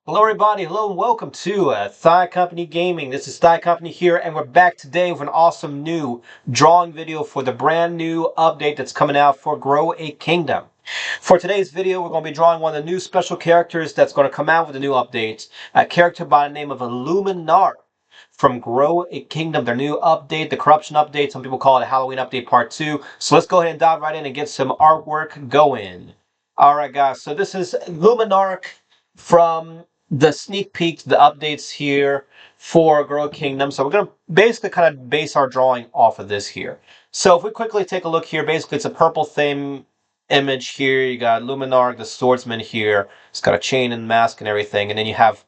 Hello everybody, hello and welcome to Thigh Company Gaming. This is Thigh Company here, and we're back today with an awesome new drawing video for the brand new update that's coming out for Grow a Kingdom. For today's video, we're going to be drawing one of the new special characters that's going to come out with the new updates. A character by the name of Luminark from Grow a Kingdom, their new update, the corruption update. Some people call it a Halloween update part 2. So let's go ahead and dive right in and get some artwork going. Alright guys, so this is Luminark from the sneak peek, the updates here for Grow Kingdom. So we're going to basically kind of base our drawing off of this here. So if we quickly take a look here, basically it's a purple theme image here. You got Luminark, the swordsman here. It's got a chain and mask and everything. And then you have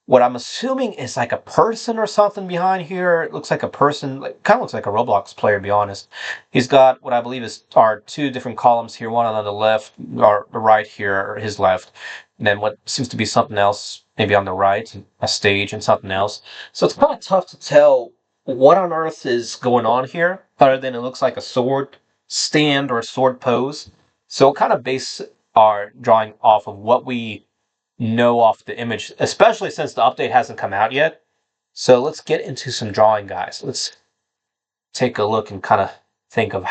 what I'm assuming is like a person or something behind here. It looks like a person, kind of looks like a Roblox player, to be honest. He's got what I believe are two different columns here, one on the left, or the right here, or his left. And then what seems to be something else, maybe on the right, a stage and something else. So it's kind of tough to tell what on earth is going on here, other than it looks like a sword stand or a sword pose. So we'll kind of base our drawing off of what we know off the image, especially since the update hasn't come out yet. So let's get into some drawing, guys. Let's take a look and kind of think of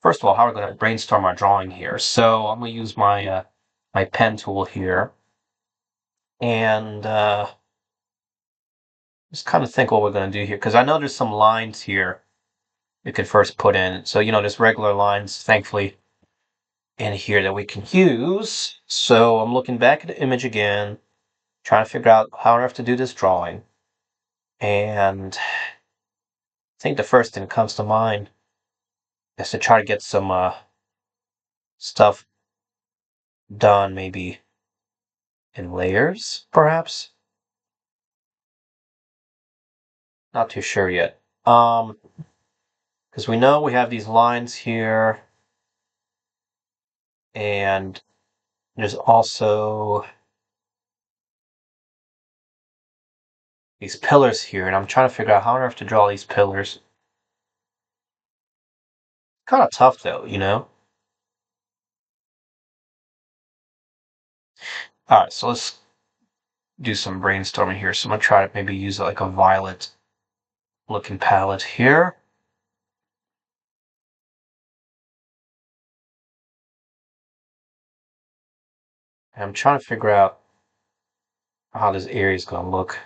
first of all, how we're going to brainstorm our drawing here. So I'm going to use my my pen tool here and just kind of think what we're going to do here, because I know there's some lines here we could first put in. So, there's regular lines, thankfully, in here that we can use. So I'm looking back at the image again, trying to figure out how on earth to do this drawing. And I think the first thing that comes to mind is to try to get some stuff done, maybe in layers, perhaps? Not too sure yet. Because we know we have these lines here, and there's also these pillars here, and I'm trying to figure out how on earth to draw these pillars. Kind of tough though, Alright, so let's do some brainstorming here. So I'm going to try to maybe use like a violet looking palette here. And I'm trying to figure out how this area is going to look.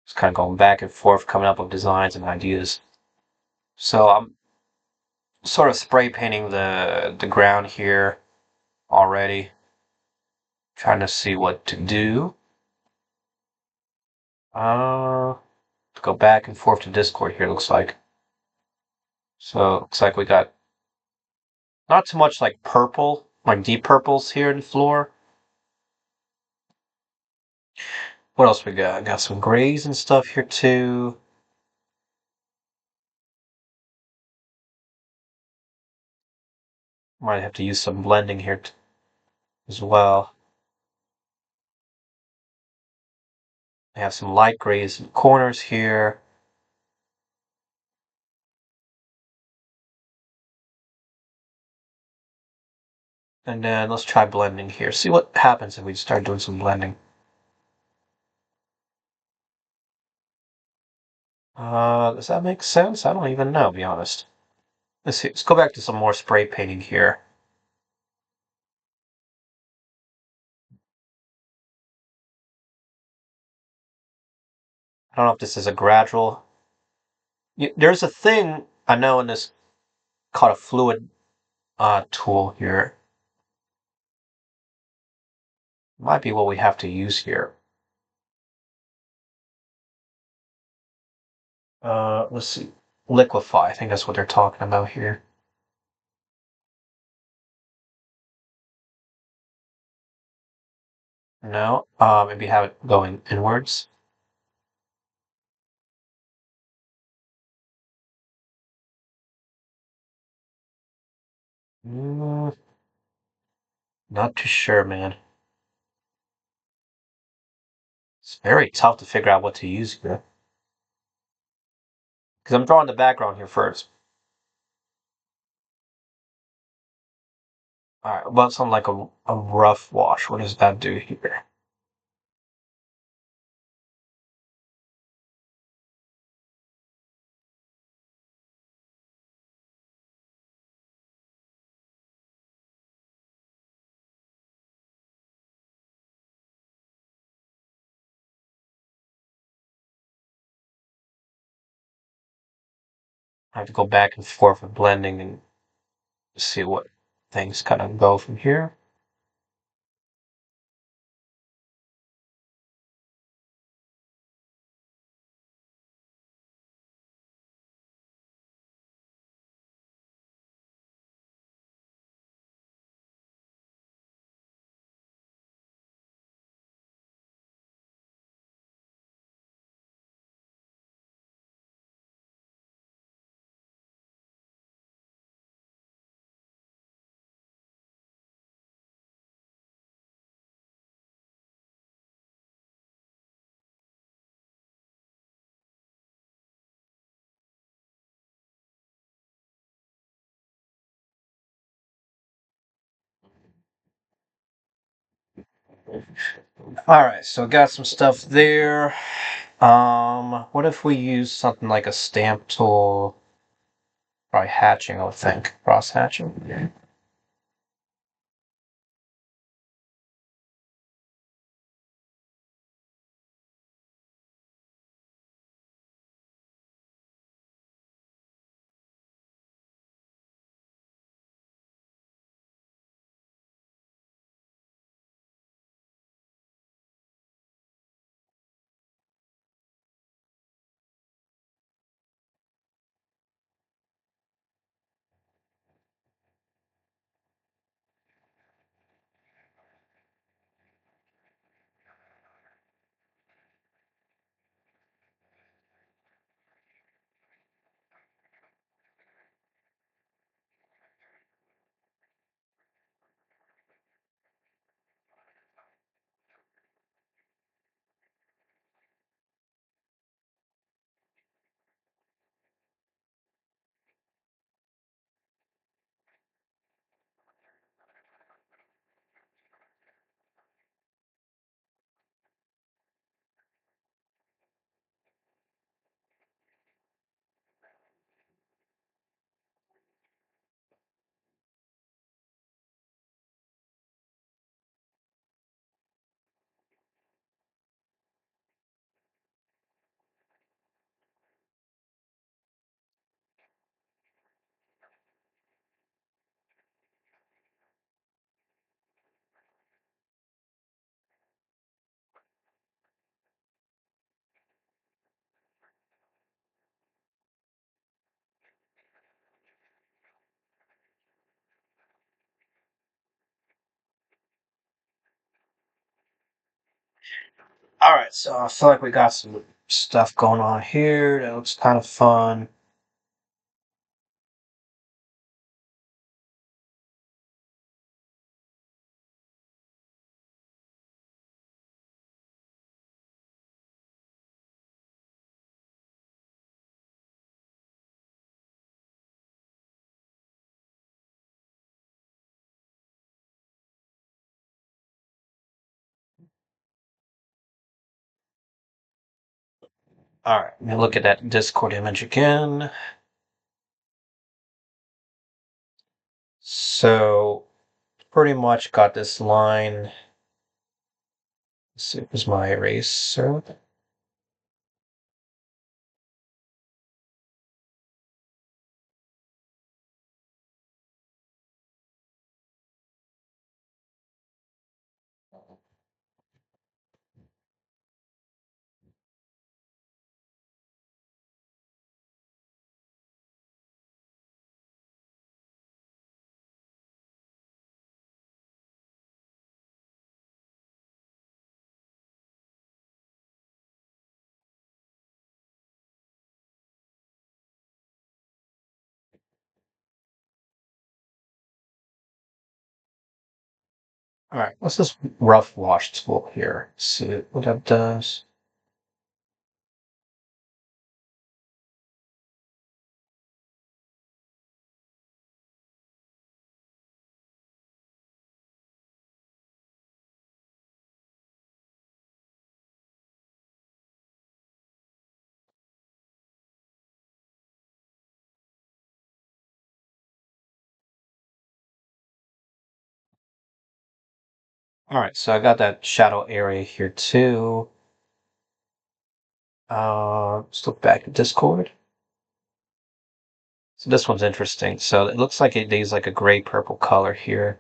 Just kind of going back and forth, coming up with designs and ideas. So I'm sort of spray painting the ground here already, trying to see what to do. Go back and forth to Discord here, looks like. So it looks like we got not too much like purple, like deep purples here in the floor. What else we got? Got some grays and stuff here too. Might have to use some blending here as well. I have some light grays in corners here. And then let's try blending here. See what happens if we start doing some blending. Does that make sense? I don't even know, to be honest. Let's see. Let's go back to some more spray painting here. I don't know if this is a gradual. There's a thing I know in this called a fluid tool here. Might be what we have to use here. Let's see. Liquefy. I think that's what they're talking about here. No. Maybe have it going inwards. Mm, not too sure, man. It's very tough to figure out what to use here. Because I'm drawing the background here first. Alright, about something like a rough wash. What does that do here? I have to go back and forth with blending and see what things kind of go from here. Alright, so got some stuff there. What if we use something like a stamp tool? Probably hatching, I would think. Cross hatching. Alright, so I feel like we got some stuff going on here that looks kind of fun. Alright, let me look at that Discord image again. So, pretty much got this line. Let's see, it was my eraser. Alright, what's this rough wash tool here? Let's see what that does. All right, so I got that shadow area here too. Let's look back at Discord. So this one's interesting. So it looks like it needs like a gray purple color here.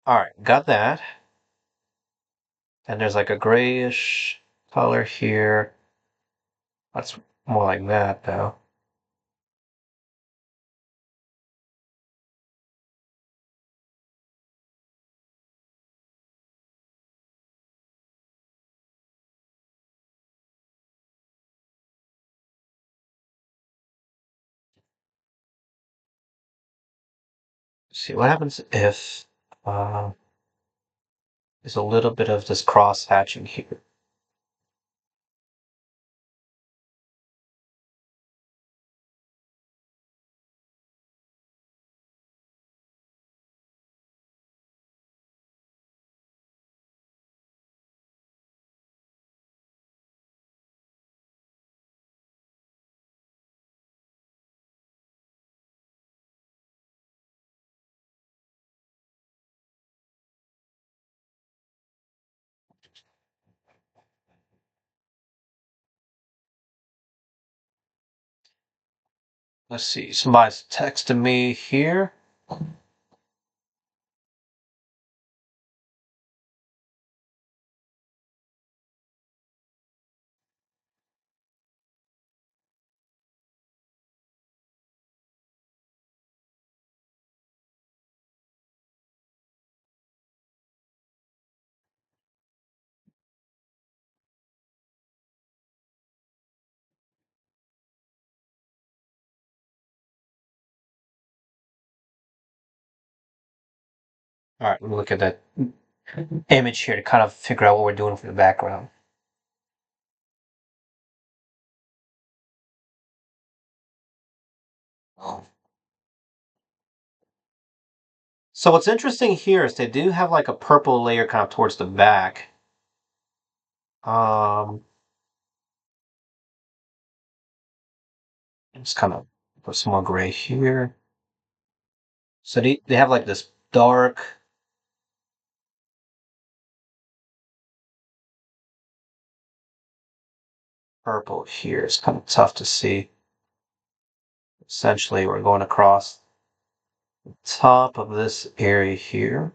All right, got that. And there's like a grayish color here. That's more like that though. See what happens if there's a little bit of this cross hatching here. Let's see, somebody's texting me here. All right, let me look at that image here to kind of figure out what we're doing for the background. So what's interesting here is they do have like a purple layer kind of towards the back. Um, just kind of put some more gray here. So they have like this dark purple here. It's kind of tough to see. Essentially, we're going across the top of this area here.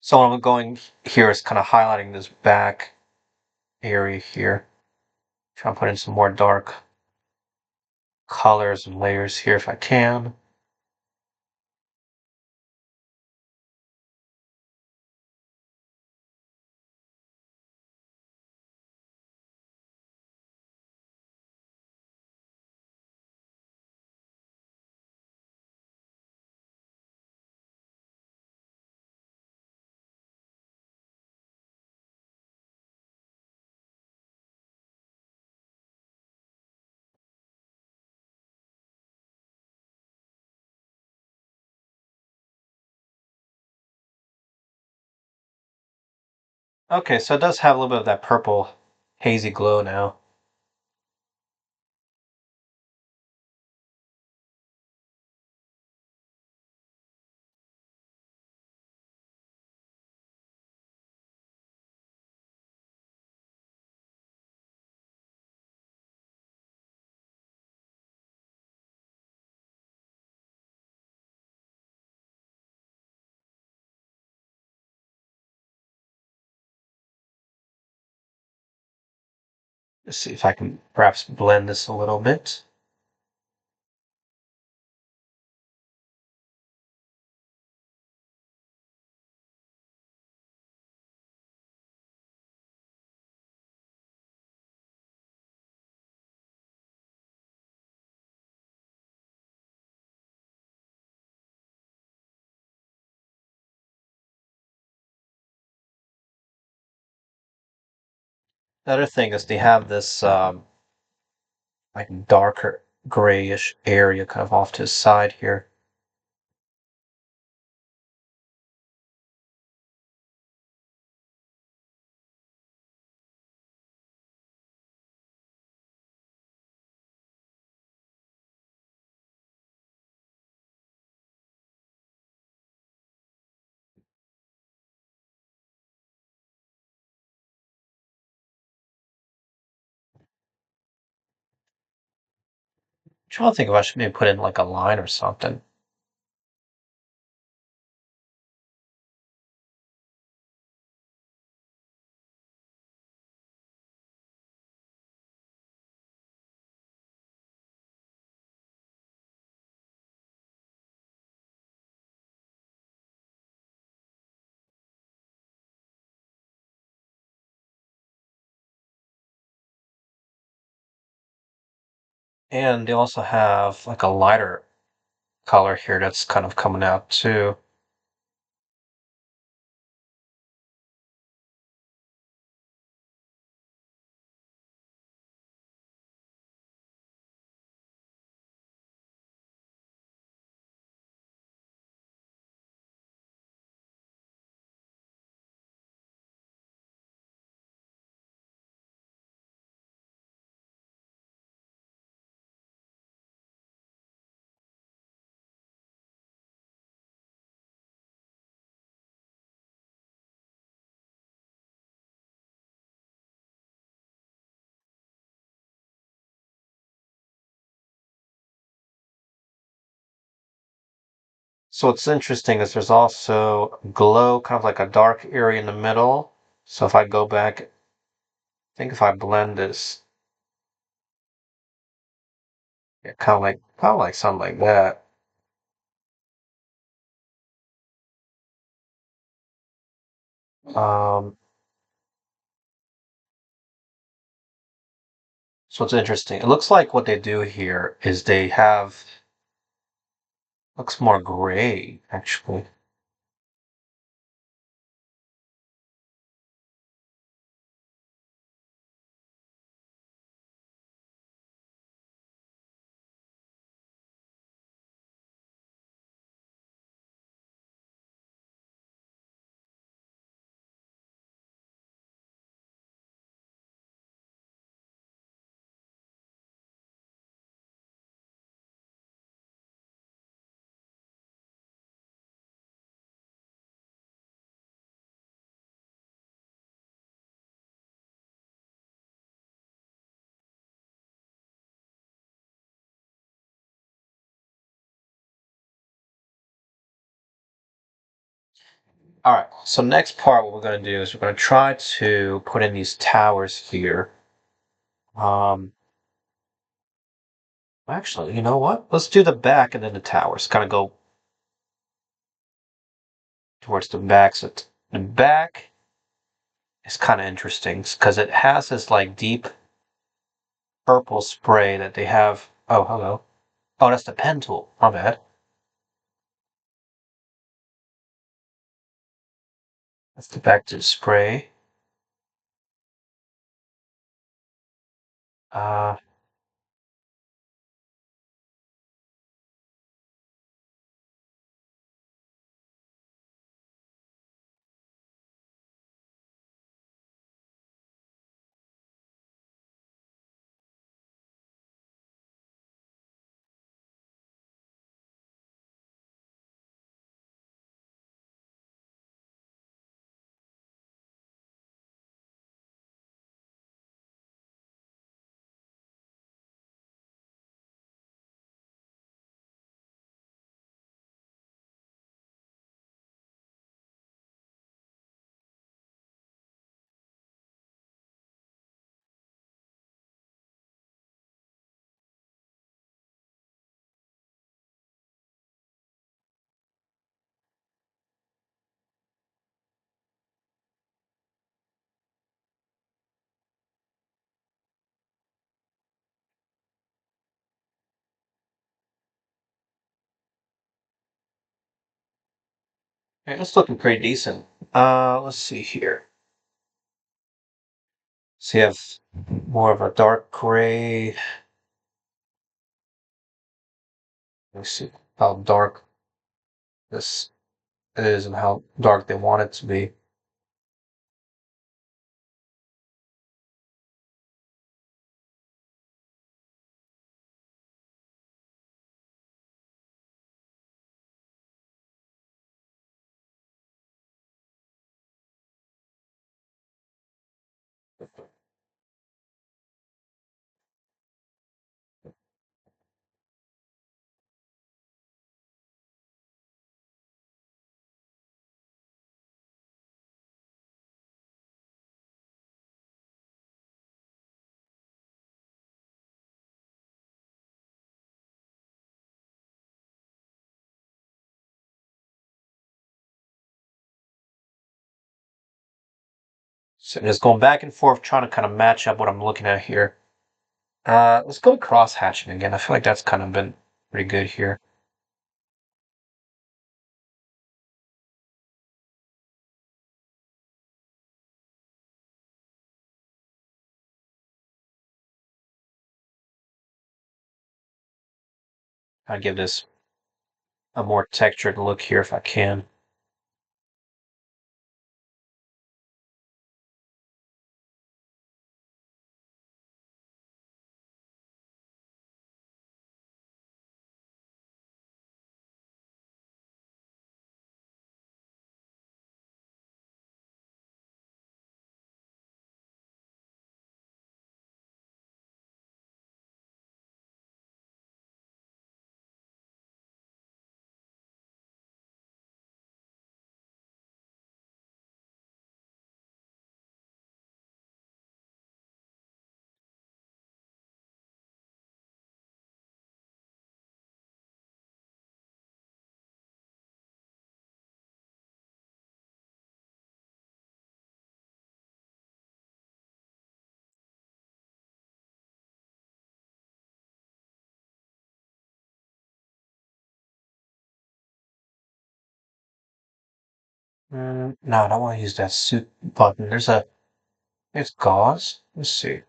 So what I'm going here is kind of highlighting this back area here. Try to put in some more dark colors and layers here if I can. Okay, so it does have a little bit of that purple hazy glow now. Let's see if I can perhaps blend this a little bit. The other thing is they have this like darker grayish area kind of off to the side here. I'm trying to think if I should maybe put in like a line or something. And they also have like a lighter color here that's kind of coming out too. So what's interesting is there's also glow, kind of like a dark area in the middle. So if I go back, I think if I blend this, yeah, kind of like something like that. Um, so it's interesting. It looks like what they do here is they have looks more gray actually. All right. So next part, what we're going to do is we're going to try to put in these towers here. Um, actually, you know what? Let's do the back and then the towers. Kind of go towards the back. So the back is kind of interesting because it has this like deep purple spray that they have. Oh, hello. Oh, that's the pen tool. My bad. That's the back to the spray. Uh, Okay, it's looking pretty decent. Let's see here. So you have more of a dark gray. Let's see how dark this is and how dark they want it to be. So just going back and forth, trying to kind of match up what I'm looking at here. Let's go cross hatching again. I feel like that's kind of been pretty good here. I'll give this a more textured look here if I can. No, I don't want to use that suit button. It's gauze. Let's see.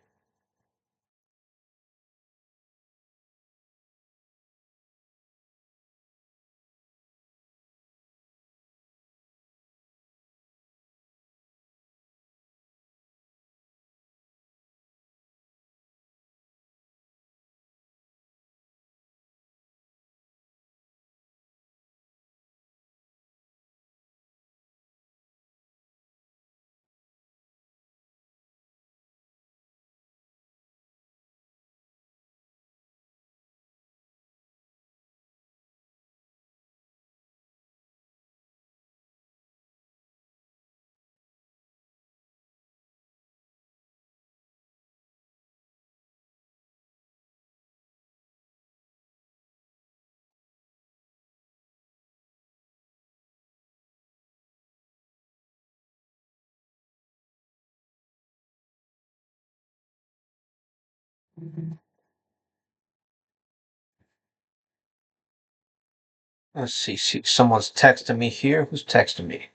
Let's see. Someone's texting me here. Who's texting me?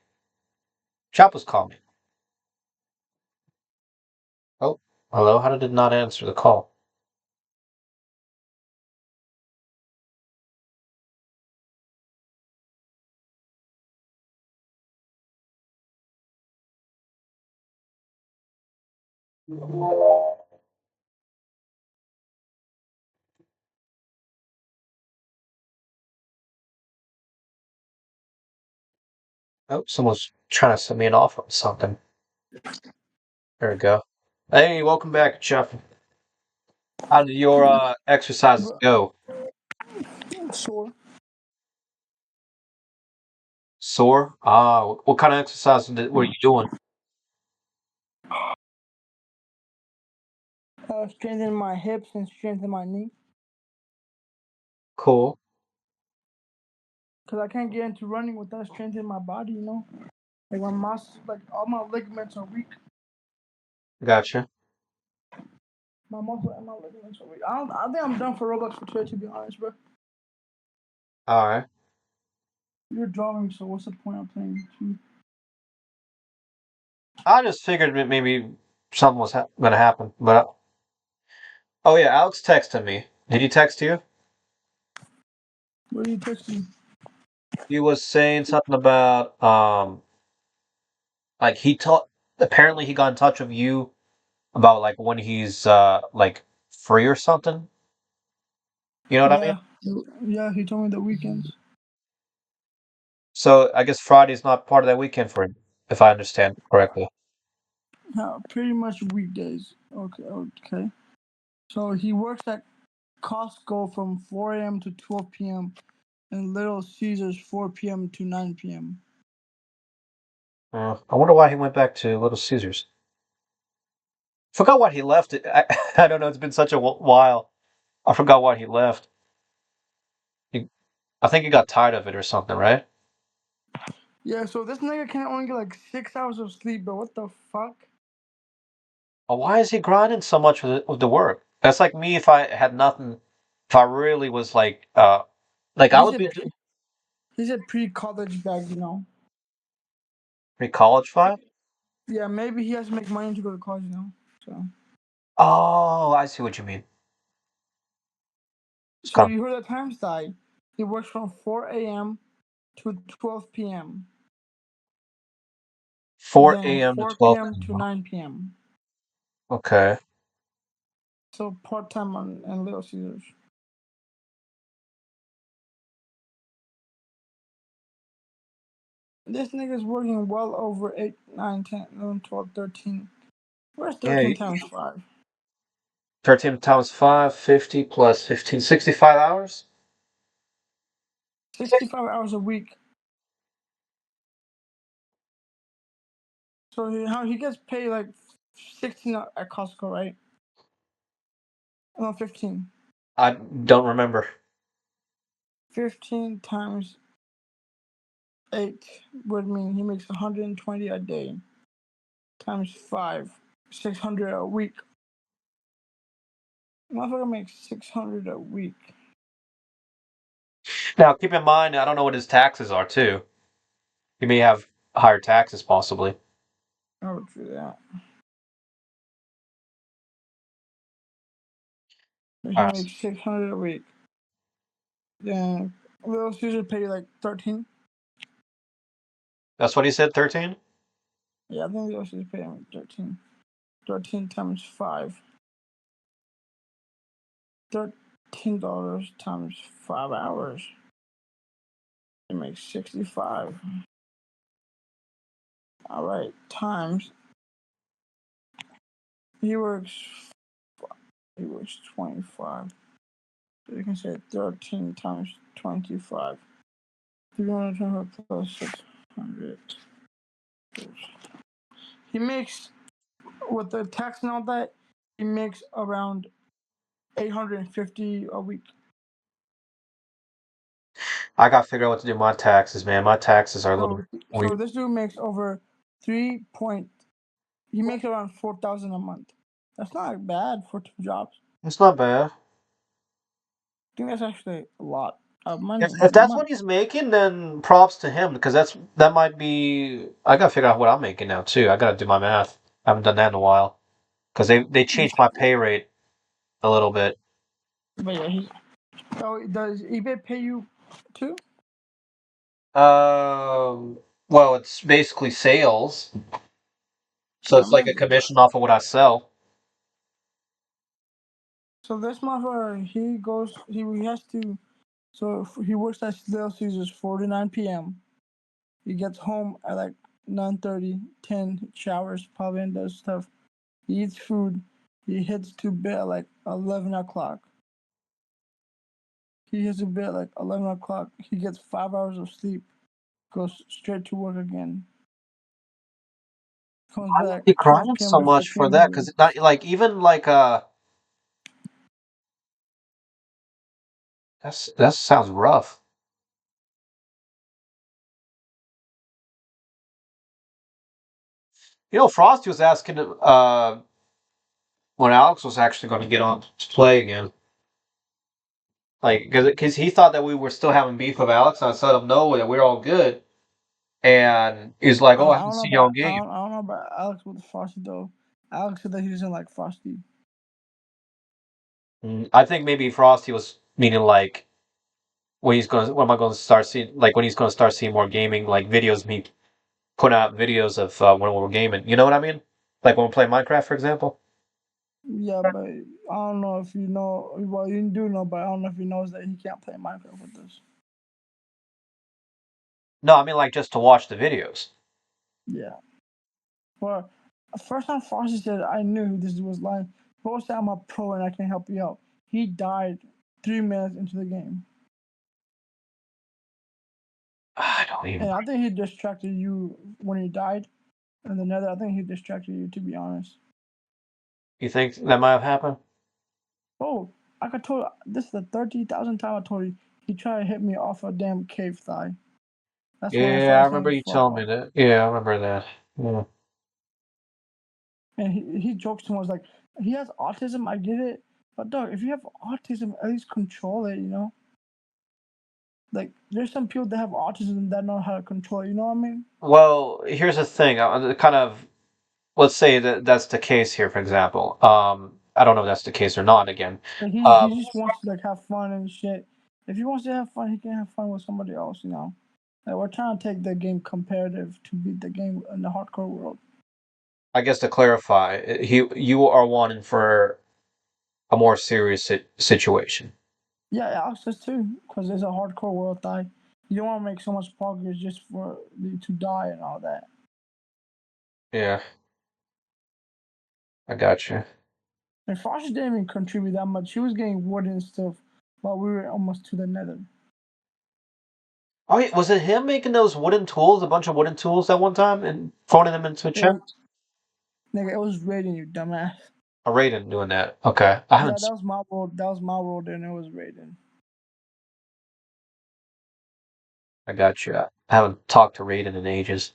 Chopper's calling me. Oh, hello. How did it not answer the call? Oh, someone's trying to send me an offer on something. There we go. Hey, welcome back, Chuck. How did your exercises go? Sure. Sore? What kind of exercises were you doing? Strengthen my hips and strengthen my knee. Cool. Cause I can't get into running without strengthening my body. Like my muscles, like all my ligaments are weak. Gotcha. My muscle and my ligaments are weak. I think I'm done for Roblox for today, to be honest, bro. All right. You're drawing, so what's the point of playing two? I just figured maybe something was gonna happen. But oh yeah, Alex texted me. Did he text you? What are you texting? He was saying something about like he taught. Apparently, he got in touch with you about like when he's like free or something. You know what I mean? Yeah, yeah. He told me the weekends. So I guess Friday's not part of that weekend for him, if I understand correctly. Pretty much weekdays. Okay, okay. So he works at Costco from 4 a.m. to 12 p.m. and Little Caesars 4 p.m. to 9 p.m. I wonder why he went back to Little Caesars. Forgot why he left it. I don't know. It's been such a while. I forgot why he left. He, I think he got tired of it or something, right? Yeah, so this nigga can only get like 6 hours of sleep, bro. What the fuck? Why is he grinding so much with the work? That's like me if I had nothing. If I really was like I He's would a be he's a pre-college bag, you know. pre college five. Yeah, maybe he has to make money to go to college now. So, Oh, I see what you mean. It's so kind of you heard the time side. He works from 4 a.m. to 12 p.m. 4 Then a.m. to 4 12 p.m. to p.m. 9 p.m. Okay. So part time on and Little Caesars. This nigga's working well over 8, 9, 10, 11, 12, 13. Where's Yeah, 13 times 5? 13 times 5, 50 plus 15, 65 hours? 65 hours a week. So he gets paid like 16 at Costco, right? No, 15. I don't remember. 15 times 8 would mean he makes 120 a day times 5, 600 a week. Motherfucker makes 600 a week. Now, keep in mind, I don't know what his taxes are, too. He may have higher taxes, possibly. I would do that. He All right. makes 600 a week. Then Little Caesar pay like 13. That's what he said, 13? Yeah, I think Little Caesar pay him 13. 13 times 5. $13 times 5 hours. It makes 65. All right, times he works he works 25. So you can say 13 times 25. 325 plus 600. He makes with the tax and all that. He makes around 850 a week. I got to figure out what to do with my taxes, man. My taxes are a little So weird. this dude makes over 3 point. He makes around 4,000 a month. That's not bad for 2 jobs. It's not bad. I think that's actually a lot of If money if in a that's what month. he's making, then props to him because that might be. I gotta figure out what I'm making now too. I gotta do my math. I haven't done that in a while because they changed my pay rate a little bit. But yeah, he's. Oh, does eBay pay you too? Um, well, it's basically sales, so That it's like might a be why. commission off of what I sell. So this motherfucker, he has to. So he works at Little Caesars 49 p.m. He gets home at like 9:30, 10, showers probably and does stuff. He eats food. He heads to bed at like 11 o'clock. He hits to bed at like 11 o'clock. He gets 5 hours of sleep. Goes straight to work again. Comes Why are back they 12 grinding p.m. so to much 4 for p.m. that? again. Because not like even like that sounds rough. You know, Frosty was asking when Alex was actually going to get on to play again. Like, because he thought that we were still having beef with Alex, and I let him know that we're all good. And he's like, "Oh, I I haven't don't know seen you on about game." I don't know about Alex with Frosty though. Alex said that he doesn't like Frosty. I think maybe Frosty was meaning like when am I going to start seeing like when he's going to start seeing more gaming like videos, me putting out videos of when we're gaming. You know what I mean? Like when we play Minecraft, for example. Yeah, but I don't know if you know. Well, you do know, but I don't know if he knows that he can't play Minecraft with us. No, I mean like just to watch the videos. Yeah. Well, first time Frosty said I knew this was lying. Bro said I'm a pro and I can help you out. He died 3 minutes into the game, I don't even. and I think he distracted you when he died. And the nether, I think he distracted you. To be honest. You think that might have happened? Oh, I could told this is the 30,000th time I told you he tried to hit me off a damn cave thigh. That's when I Yeah, I started remember saying you fuck telling me off. that. Yeah, I remember that. Yeah. And he jokes too much like he has autism. I get it, but dog, if you have autism, at least control it. You know, like there's some people that have autism that know how to control it. You know what I mean? Well, here's the thing. Kind of let's say that that's the case here, for example. I don't know if that's the case or not. Again, Like um, he just wants to like have fun and shit. If he wants to have fun, he can have fun with somebody else. You know, like we're trying to take the game competitive to beat the game in the hardcore world. I guess to clarify, you are wanting for a more serious situation. Yeah, Alex does too, because it's a hardcore world die. You don't want to make so much progress just for you to die and all that. Yeah, I got you. And Foster didn't even contribute that much. He was getting wood and stuff while we were almost to the nether. Oh, yeah, was it him making those wooden tools, a bunch of wooden tools at one time, and throwing them into a It was, chest? nigga, it was raiding you, dumbass. Oh, Raiden doing that. Okay, I Yeah, haven't. that was my world. That was my world, and it was raiding. I got you. I haven't talked to Raiden in ages.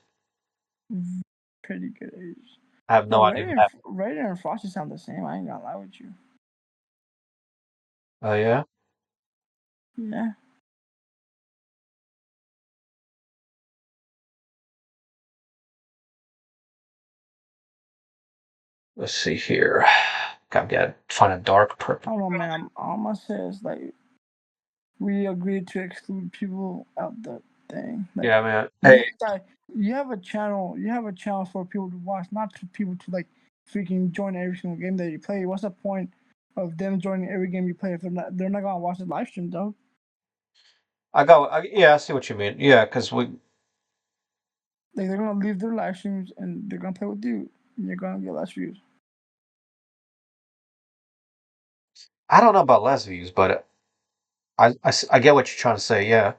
Pretty good age. I have Yo, no idea what happened. Raider and Frosty sound the same. I ain't gonna lie with you. Oh yeah. Yeah. Let's see here. Gotta find a dark I purple. don't know, man. All I'm gonna say is like we agreed to exclude people out the thing. Like Yeah, man. you Hey, have like you have a channel. You have a channel for people to watch, not to people to like freaking join every single game that you play. What's the point of them joining every game you play if they're not gonna watch the live stream though? yeah, I see what you mean. Yeah, because Like they're gonna leave their live streams and they're gonna play with you, and you're gonna get less views. I don't know about less views, but I get what you're trying to say. Yeah.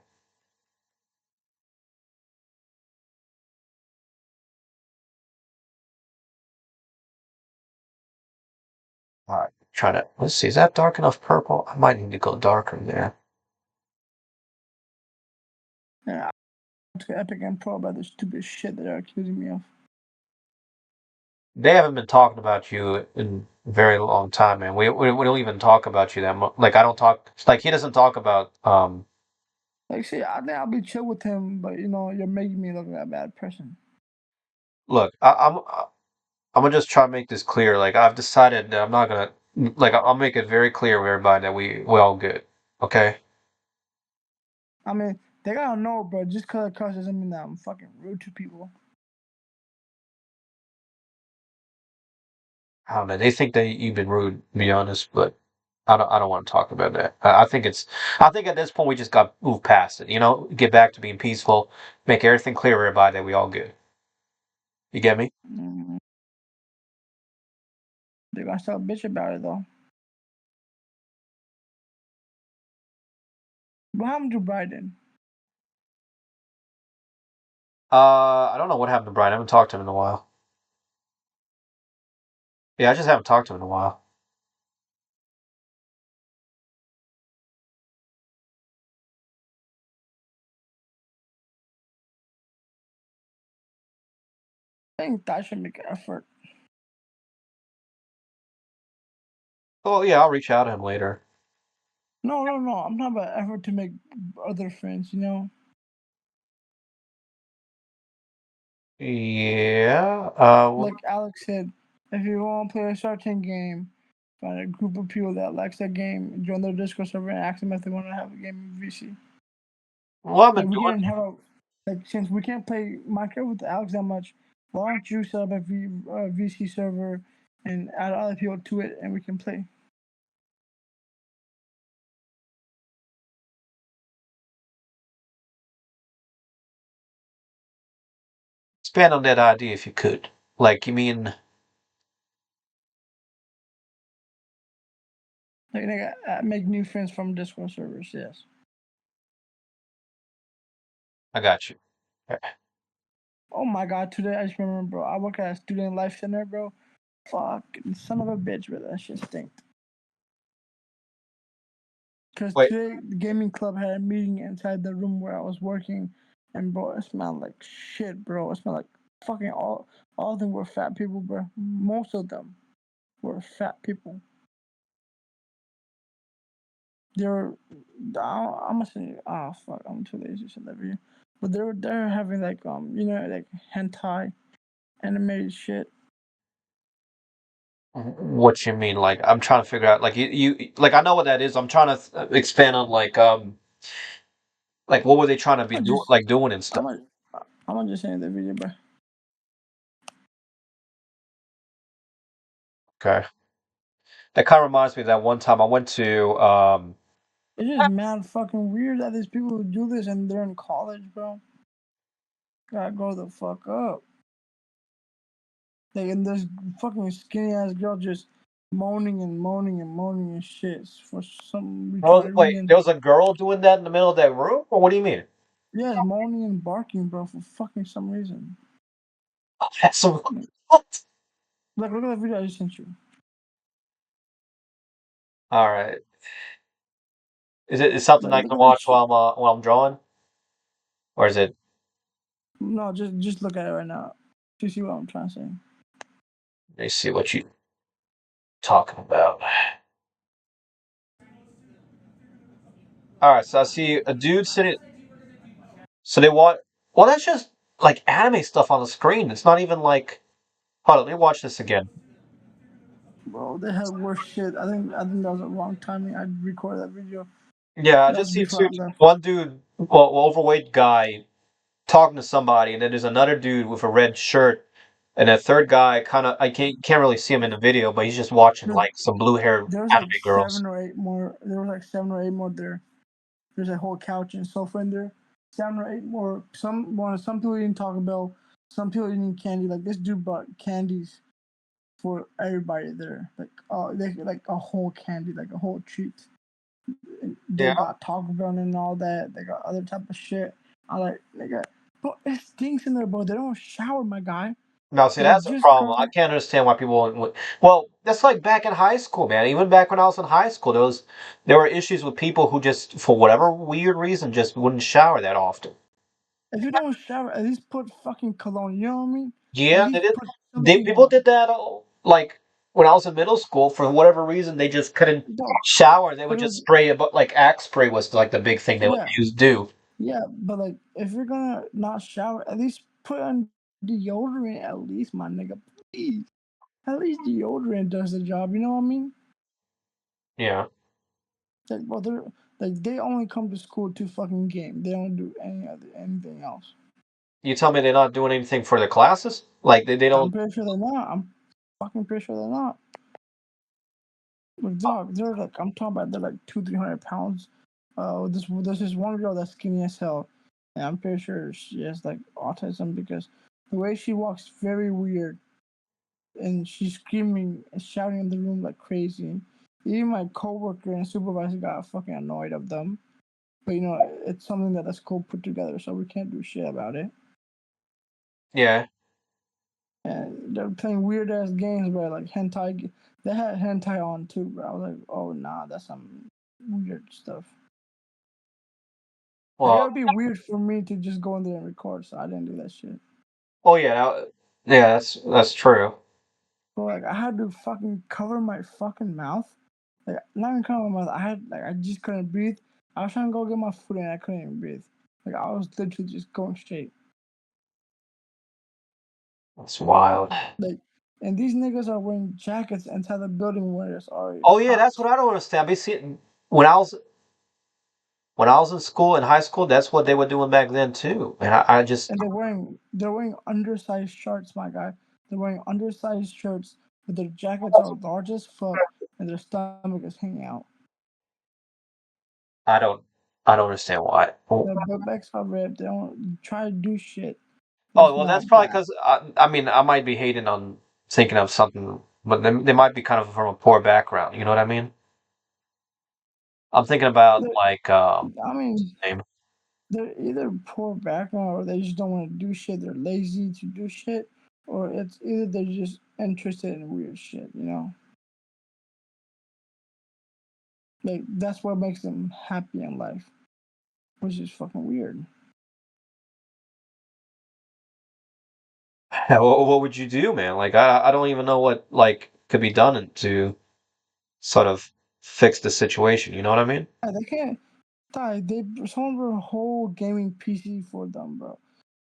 All right. Trying to let's see. Is that dark enough purple? I might need to go darker there. And I went to Epic and Pro about the stupid shit that they're accusing me of. They haven't been talking about you in a very long time, man. We don't even talk about you that much. Like I don't talk. Like he doesn't talk about. Like, see, I think I'll be chill with him, but you know, you're making me look like a bad person. Look, I'm gonna just try to make this clear. Like I've decided that I'm not gonna. Like I'll make it very clear with everybody that we all good. Okay. I mean, they gotta know, bro. Just cause I cuss doesn't mean that I'm fucking rude to people. I don't know. They think that you've been rude, to be honest, but I don't want to talk about that. I think at this point we just got move past it. You know, get back to being peaceful, make everything clear to everybody that we all good. You get me? Mm, they're gonna start bitch about it though. What happened to Biden? I don't know what happened to Brian. I haven't talked to him in a while. Yeah, I just haven't talked to him in a while. I think that should make an effort. Oh yeah, I'll reach out to him later. No, no, no. I'm talking about effort to make other friends. You know, Yeah. like Alex said, if you want to play a certain game, find a group of people that likes that game, join their Discord server, and ask them if they want to have a game in VC. well, I've been Like we doing. can have a like since we can't play Minecraft with Alex that much. Why don't you set up a VC server and add other people to it, and we can play? Expand on that idea if you could. Like, you mean? Like make new friends from Discord servers. Yes. I got you. Oh my God! Today I just remember, bro. I work at a student life center, bro. Fuck, son of a bitch, bro. That shit stinks. Because Wait, today the gaming club had a meeting inside the room where I was working, and bro, it smelled like shit, bro. It smelled like fucking all of them were fat people, bro. Most of them were fat people. They're I'm gonna say, oh fuck, I'm too lazy to say that video. But they're having like like hentai animated shit. what you mean? Like, I'm trying to figure out. Like, you like, I know what that is. I'm trying to expand on like what were they trying to be I doing, just like doing and I'm stuff. gonna I'm gonna just say the video, bro. Okay. That kind of reminds me of that one time I went to It's just mad fucking weird that these people who do this and they're in college, bro. Gotta grow the fuck up. Like, and this fucking skinny ass girl just moaning and moaning and moaning and shit for some well, retarded wait, reason. there was a girl doing that in the middle of that room, or what do you mean? Yeah, it's moaning and barking, bro, for fucking some reason. That's some Like, what? look at the video I just sent you. All right. Is something I Look can at this watch shit. while I'm drawing, or is it? No, just look at it right now. To see what I'm trying to say. Let me see what you talking about. All right, so I see a dude sitting. So they want. Well, that's just like anime stuff on the screen. It's not even like. Hold on, let me watch this again. Bro, they had worse shit. I think that was a wrong timing. I recorded that video. Yeah, I That was just see before two. I left. One dude, well, overweight guy, talking to somebody, and then there's another dude with a red shirt, and a third guy kind of. I can't really see him in the video, but he's just watching There, like some blue hair there was anime like girls. seven or eight more. There was like seven or eight more there. There's a whole couch and sofa in there. Seven or eight more. Some people eating Taco Bell. Some people eating candy. Like this dude brought candies for everybody there. Like a whole candy, like a whole treat. They Yeah. got Taco Bell and all that. They got other type of shit. I like they got. Bro, it stinks in there, bro. They don't shower, my guy. No, see, They that's a just problem. I cover. can't understand why people. Well, that's like back in high school, man. Even back when I was in high school, there were issues with people who just, for whatever weird reason, just wouldn't shower that often. If you don't shower, at least put fucking cologne. You know what I mean? At Yeah, they least did. put something People on. did that. Like when I was in middle school, for whatever reason, they just couldn't Don't shower. They would put just it. spray, but like Axe spray was like the big thing they would Yeah, use. Do yeah, but like if you're gonna not shower, at least put on deodorant. At least, my nigga, please. At least deodorant does the job. You know what I mean? yeah. Like, well, they're like they only come to school to fucking game. They don't do anything else. You tell me they're not doing anything for their classes? Like they I'm don't. pretty sure they're not. I'm fucking pretty sure they're not. Like, dog, they're like I'm talking about. They're like 200-300 pounds. This is one girl that's skinny as hell, and I'm pretty sure she has like autism because the way she walks very weird, and she's screaming and shouting in the room like crazy. Even my coworker and supervisor got fucking annoyed of them. But it's something that the school put together, so we can't do shit about it. Yeah. And they're playing weird ass games where like hentai. They had hentai on too, but I was like, oh nah, that's some weird stuff. Like it Well. would be weird for me to just go in there and record, so I didn't do that shit. Oh yeah. Yeah. That's true. But like I had to fucking cover my fucking mouth Like not even coming with my mouth. I just couldn't breathe. I was trying to go get my food and I couldn't even breathe. Like I was literally just going straight. That's wild. Like and these niggas are wearing jackets inside the building where it's already Oh yeah, that's hot. what I don't understand. Basically, when I was when I was in school in high school, that's what they were doing back then too. And I just And they're wearing undersized shirts, my guy. They're wearing undersized shirts, but their jackets are large as fuck, and their stomach is hanging out. I don't I don't understand why. Their butt backs are ripped. They don't try to do shit. They Oh well, that's smell probably bad. because I mean I might be hating on thinking of something, but they might be kind of from a poor background. You know what I mean? I'm thinking about They're, like I mean, name. they're either poor background or they just don't want to do shit. They're lazy to do shit, or it's either they're just interested in weird shit. Like that's what makes them happy in life, which is fucking weird. What would you do, man? Like I don't even know what like could be done to sort of fix the situation. You know what I mean? Yeah, they can't die. Someone brought a whole gaming PC for them, bro.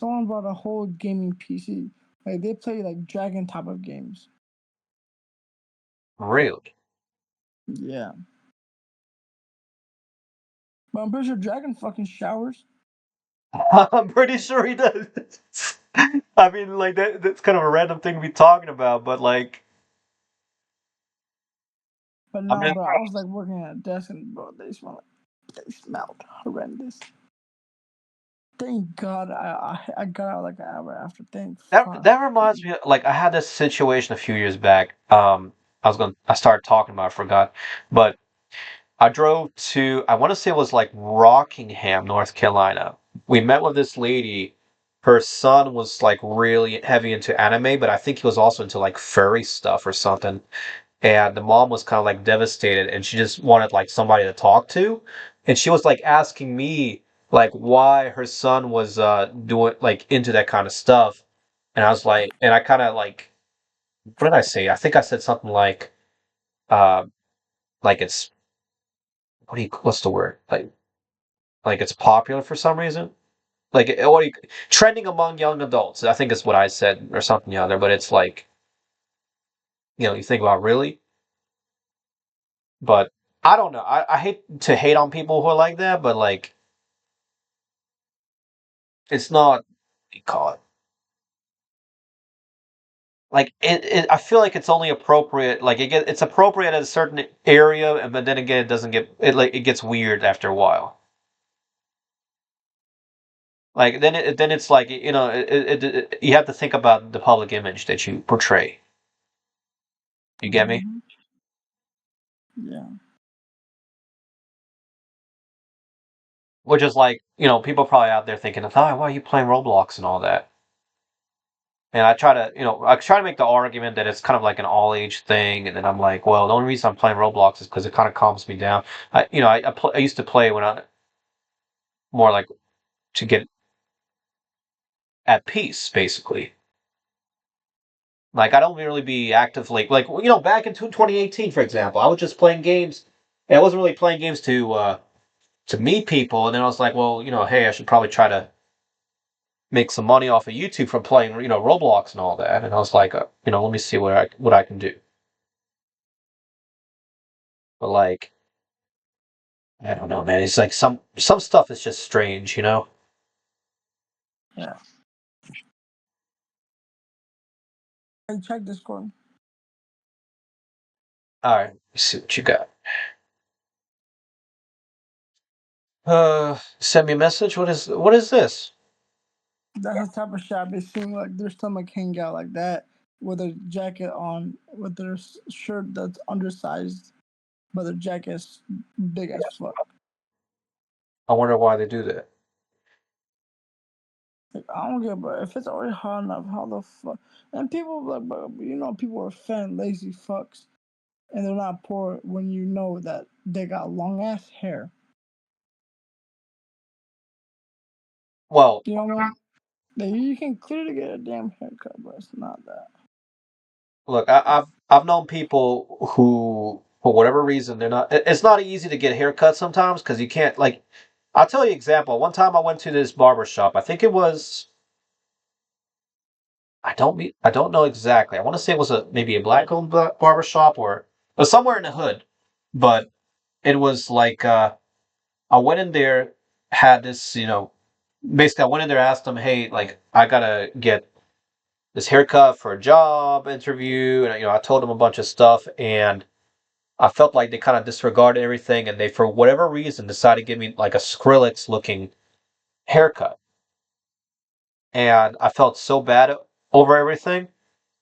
Someone brought a whole gaming PC. Like they play like dragon type of games. Really? Yeah, but I'm pretty sure Dragon fucking showers. I'm pretty sure he does. I mean, like that's kind of a random thing to be talking about, but like, But I no, mean, bro, I was like working at a desk and bro, they smelled horrendous. Thank God I got out like an hour after. Thank fuck. that reminds me. Like, I had this situation a few years back. I started talking about, it, I forgot, but I drove to, I want to say it was like Rockingham, North Carolina. We met with this lady. Her son was like really heavy into anime, but I think he was also into like furry stuff or something. And the mom was kind of like devastated and she just wanted like somebody to talk to. And she was like asking me like why her son was doing like into that kind of stuff. And I was like, and I kind of what did I say? I think I said something uh like it's what's the word? Like it's popular for some reason. Like what do you, trending among young adults. I think is what I said or something the other, but it's like, you think about really, but I don't know. I hate to hate on people who are like that, but like it's not what do you call it. Like I feel like it's only appropriate. Like it's appropriate at a certain area, and but then again, it doesn't get it like it gets weird after a while. Like then it's like you have to think about the public image that you portray. You get me? Hmm. Yeah. Which is like people probably out there thinking, "Oh, why are you playing Roblox and all that?" And I try to make the argument that it's kind of like an all age thing, and then I'm like, well, the only reason I'm playing Roblox is because it kind of calms me down. I used to play when I more like to get at peace, basically. Like I don't really be actively like back in 2018, for example, I was just playing games. And I wasn't really playing games to meet people, and then I was like, well, hey, I should probably try to make some money off of YouTube from playing, Roblox and all that. And I was like, let me see what I can do. But like, I don't know, man. It's like some stuff is just strange. Yeah. I checked Discord. All right, let's see what you got. Send me a message. What is this? That's the type of shit I be seeing like their stomach hang out like that with a jacket on, with their shirt that's undersized, but their jacket's big as fuck. I wonder why they do that. Like I don't get, but if it's already hot enough, how the fuck? And people like, but people are fat, lazy fucks, and they're not poor when you know that they got long ass hair. Well, You know what I mean? Like, you can clearly get a damn haircut, but it's not that. look, I've known people who for whatever reason, they're not. It's not easy to get haircuts sometimes because you can't like. I'll tell you an example. One time I went to this barber shop. I think it was. I don't know exactly. I want to say it was a maybe a black-owned barber shop or somewhere in the hood, but it was like I went in there, had this basically I went in there, asked them, hey, like I gotta get this haircut for a job interview, and I told them a bunch of stuff, and I felt like they kind of disregarded everything, and they, for whatever reason, decided to give me like a Skrillex looking haircut. And I felt so bad over everything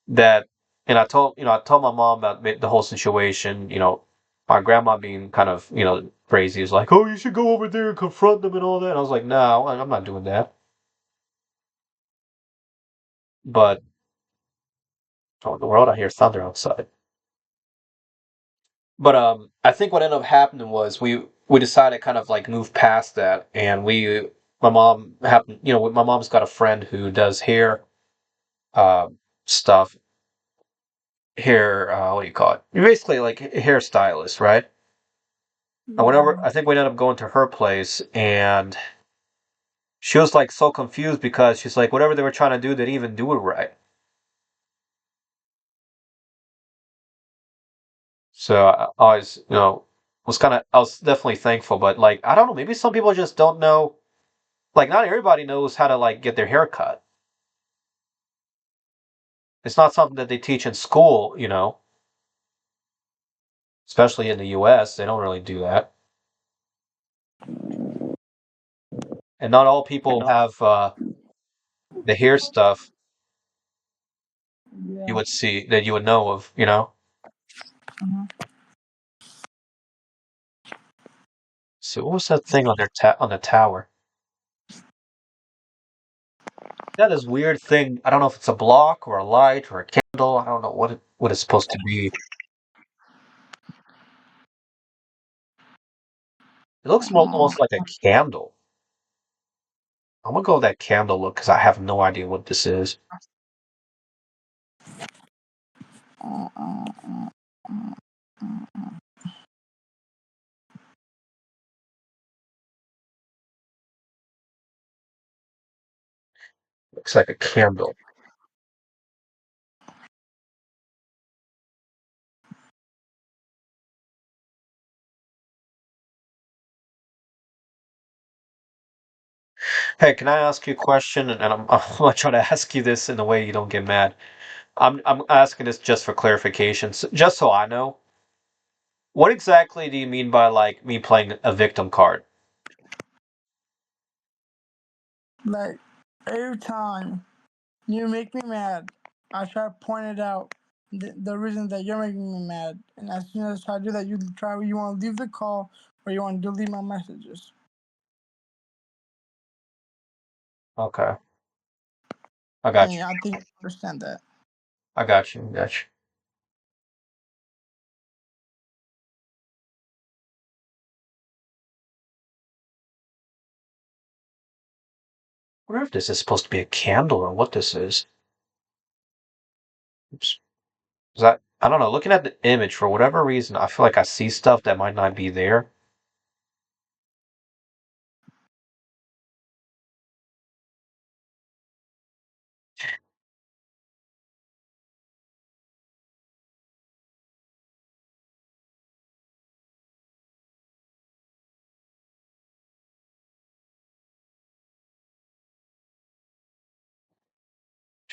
that, and I told my mom about the whole situation. My grandma being kind of, crazy is like, oh, you should go over there and confront them and all that. And I was like, no, I'm not doing that. But, oh, the world, I hear thunder outside. But I think what ended up happening was we decided to kind of like move past that, and my mom happened, my mom's got a friend who does hair uh, stuff, hair what do you call it? You're basically like a hairstylist, right? And whenever Yeah. I think we ended up going to her place, and she was like so confused because she's like whatever they were trying to do, they didn't even do it right. So I always, was kind of I was definitely thankful, but like I don't know, maybe some people just don't know. Like not everybody knows how to like get their hair cut. It's not something that they teach in school, especially in the US. They don't really do that. And not all people have the hair stuff you Yeah. would see that you would know of. Mhm. So what was that thing on on the tower? Yeah, this weird thing. I don't know if it's a block or a light or a candle. I don't know what it's supposed to be. It looks almost like a candle. I'm gonna go with that candle look because I have no idea what this is. Looks like a candle. Hey, can I ask you a question? And I'm gonna try to ask you this in a way you don't get mad. I'm asking this just for clarification, just so I know. What exactly do you mean by like me playing a victim card? Like every time you make me mad, I try to point it out the reason that you're making me mad, and as soon as I do that, you want to leave the call or you want to delete my messages, Okay, I got and you. I think you understand that. I got you. Got you. I wonder if this is supposed to be a candle or what this is. Oops. Is that? I don't know. Looking at the image, for whatever reason, I feel like I see stuff that might not be there.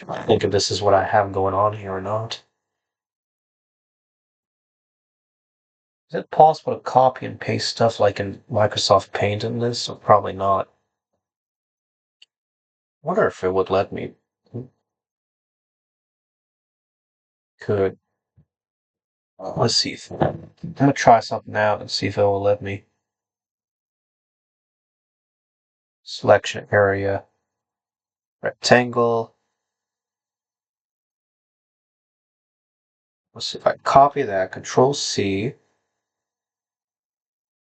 I think if this is what I have going on here or not. Is it possible to copy and paste stuff like in Microsoft Paint in this? Or probably not. Wonder if it would let me. Could. Let's see. I'm gonna try something out and see if it will let me. Selection area, rectangle. Let's see if I copy that. Control C.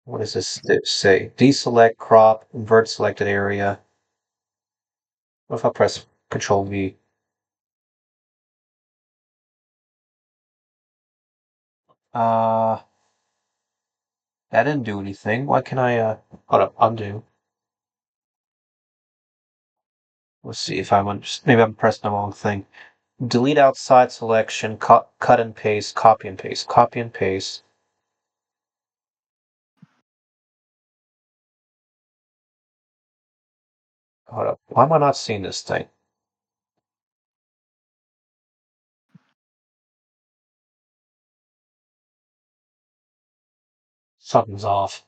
What does this say? Deselect, crop, invert selected area. What if I press Control V? Uh, That didn't do anything. Why can I, hold up, undo. Let's see if maybe I'm pressing the wrong thing. Delete outside selection, cut and paste, copy and paste, copy and paste. Hold up. Why am I not seeing this thing? Something's off.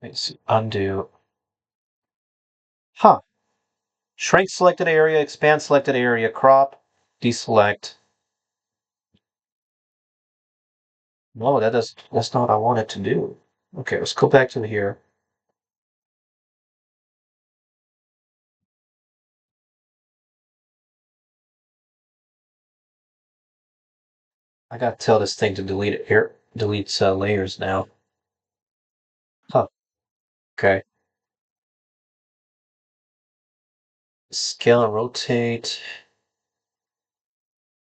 Let's see. Undo. Huh. Shrink selected area, expand selected area, crop, deselect. No, that's not what I wanted to do. Okay, let's go back to here. I gotta tell this thing to delete layers now. Huh. Okay. Scale and rotate.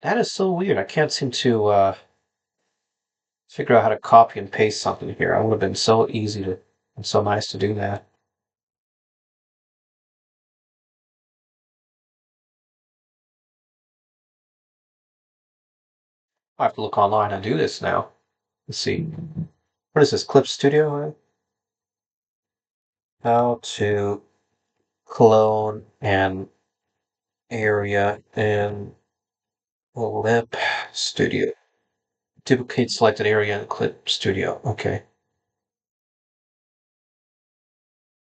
That is so weird. I can't seem to figure out how to copy and paste something here. It would have been so easy to and so nice to do that. I have to look online and do this now. Let's see. What is this? Clip Studio? How to clone an area in Clip Studio. Duplicate selected area in Clip Studio. Okay.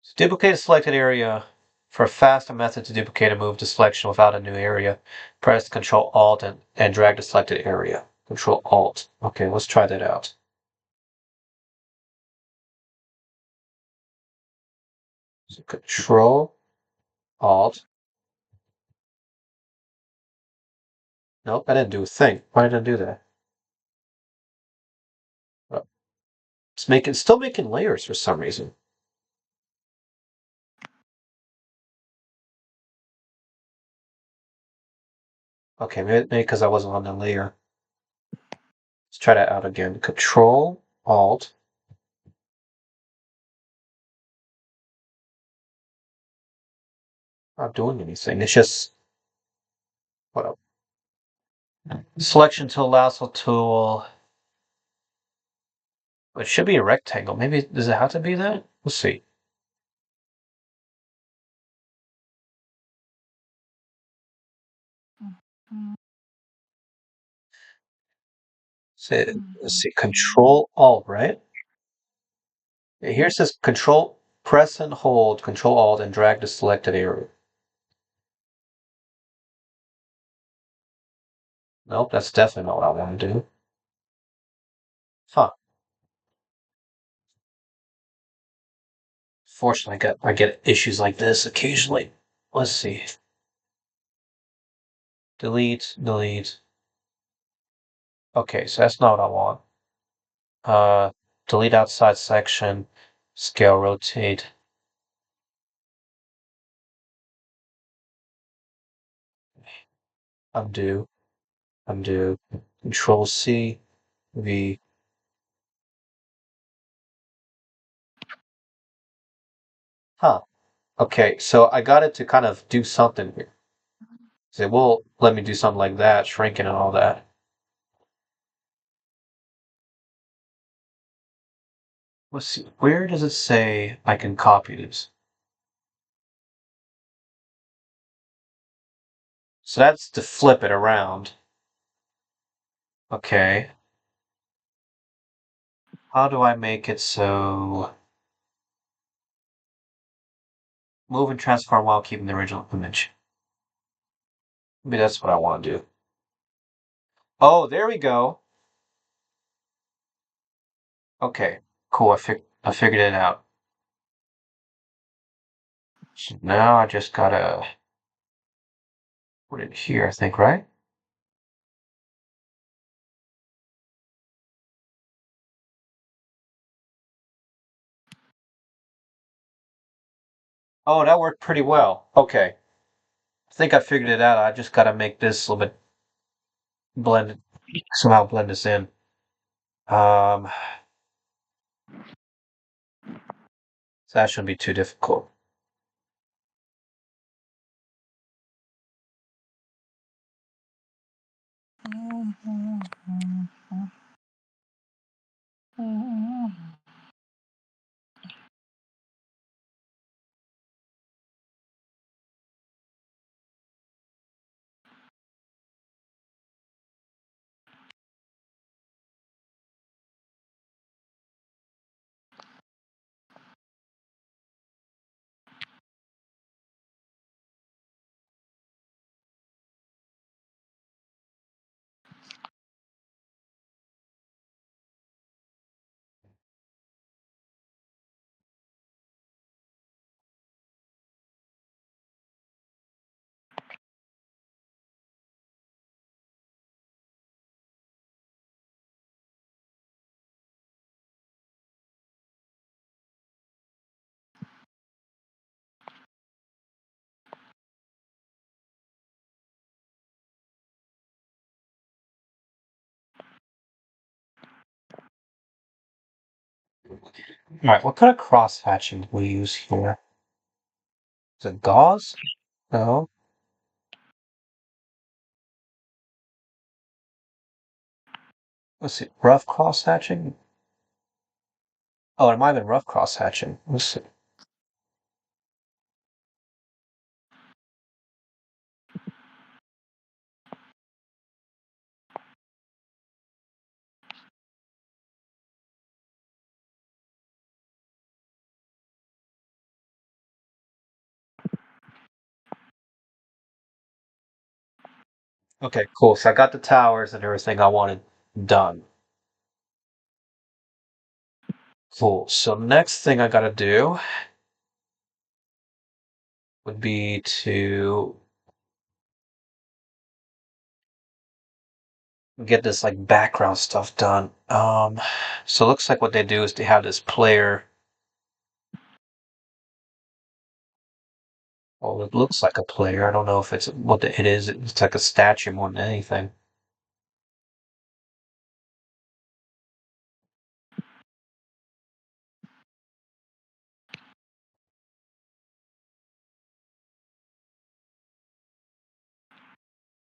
So duplicate a selected area. For a faster method to duplicate and move the selection without a new area, press Control Alt and drag the selected area. Control Alt. Okay, let's try that out. So Control Alt. Nope, I didn't do a thing. Why did I do that? Oh, it's still making layers for some reason. Okay, maybe because I wasn't on the layer. Let's try that out again. Control Alt. Not doing anything. It's just what up? Selection tool, lasso tool. It should be a rectangle. Maybe does it have to be that? Let's see. Let's see. Control Alt, right? Here it says Control, press and hold Control Alt and drag the selected area. Nope, that's definitely not what I want to do. Huh. Fortunately, I get issues like this occasionally. Let's see. Delete, delete. Okay, so that's not what I want. Uh, delete outside section, scale, rotate. Undo, undo. Control C, V. Huh. Okay, so I got it to kind of do something here. It will let me do something like that, shrinking and all that. Let's see. Where does it say I can copy this? So that's to flip it around. Okay. How do I make it so move and transform while keeping the original image? Maybe that's what I want to do. Oh, there we go. Okay, cool. I figured it out. So now I just gotta put it here, I think, right? Oh, that worked pretty well. Okay. I think I figured it out. I just gotta make this a little bit blended, somehow blend this in. So that shouldn't be too difficult. All right, what kind of cross hatching do we use here? Is it gauze? No. Let's see, rough cross hatching? Oh, it might have been rough cross hatching. Let's see. Okay, cool. So I got the towers and everything I wanted done. Cool. So next thing I gotta do would be to get this like background stuff done. So it looks like what they do is they have this player. Well, it looks like a player. I don't know if it's what it is. It's like a statue more than anything.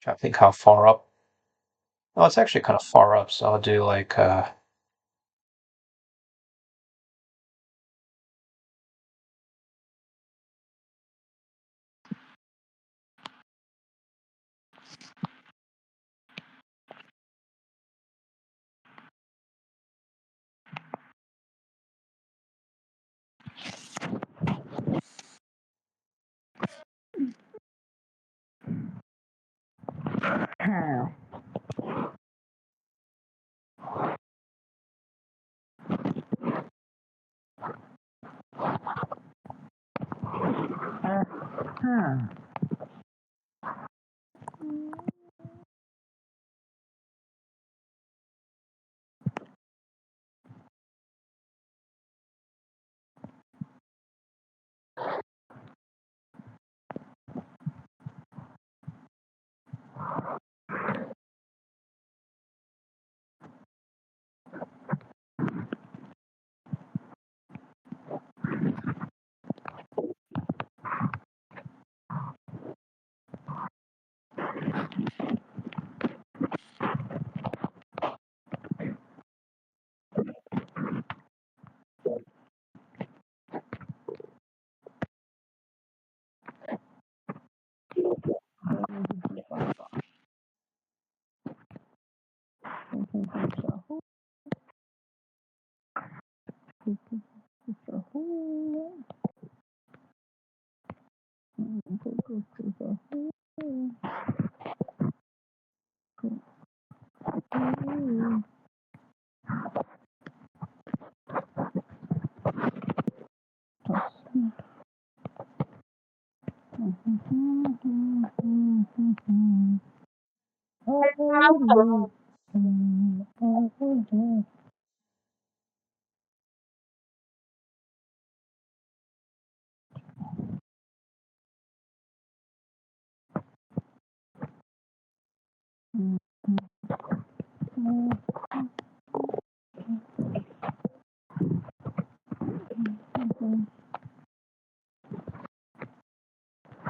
Trying to think how far up. Oh, it's actually kind of far up. So I'll do like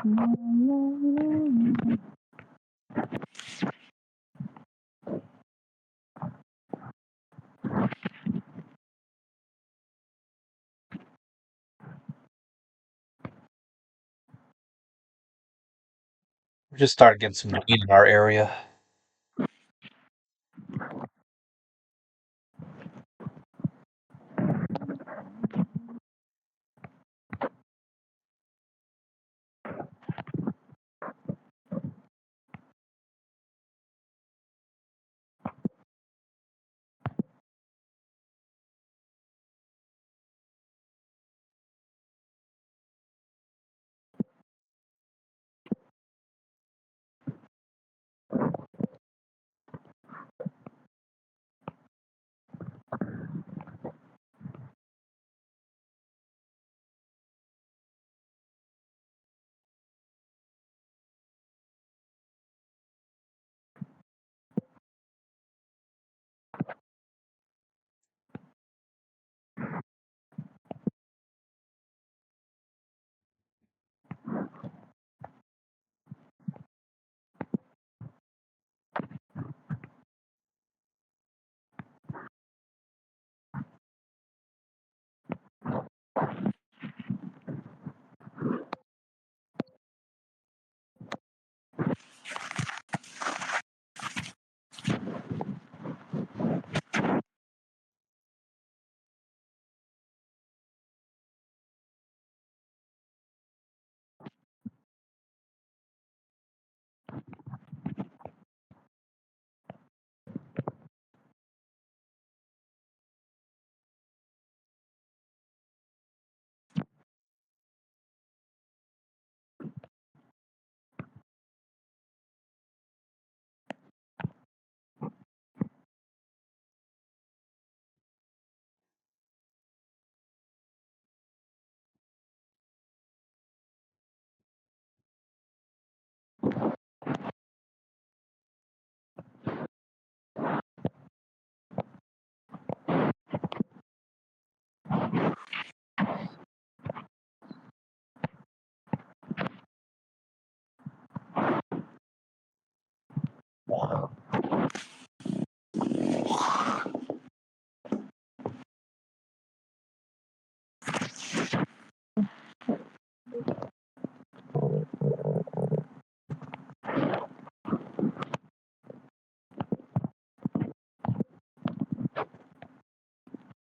We just started getting some rain in our area.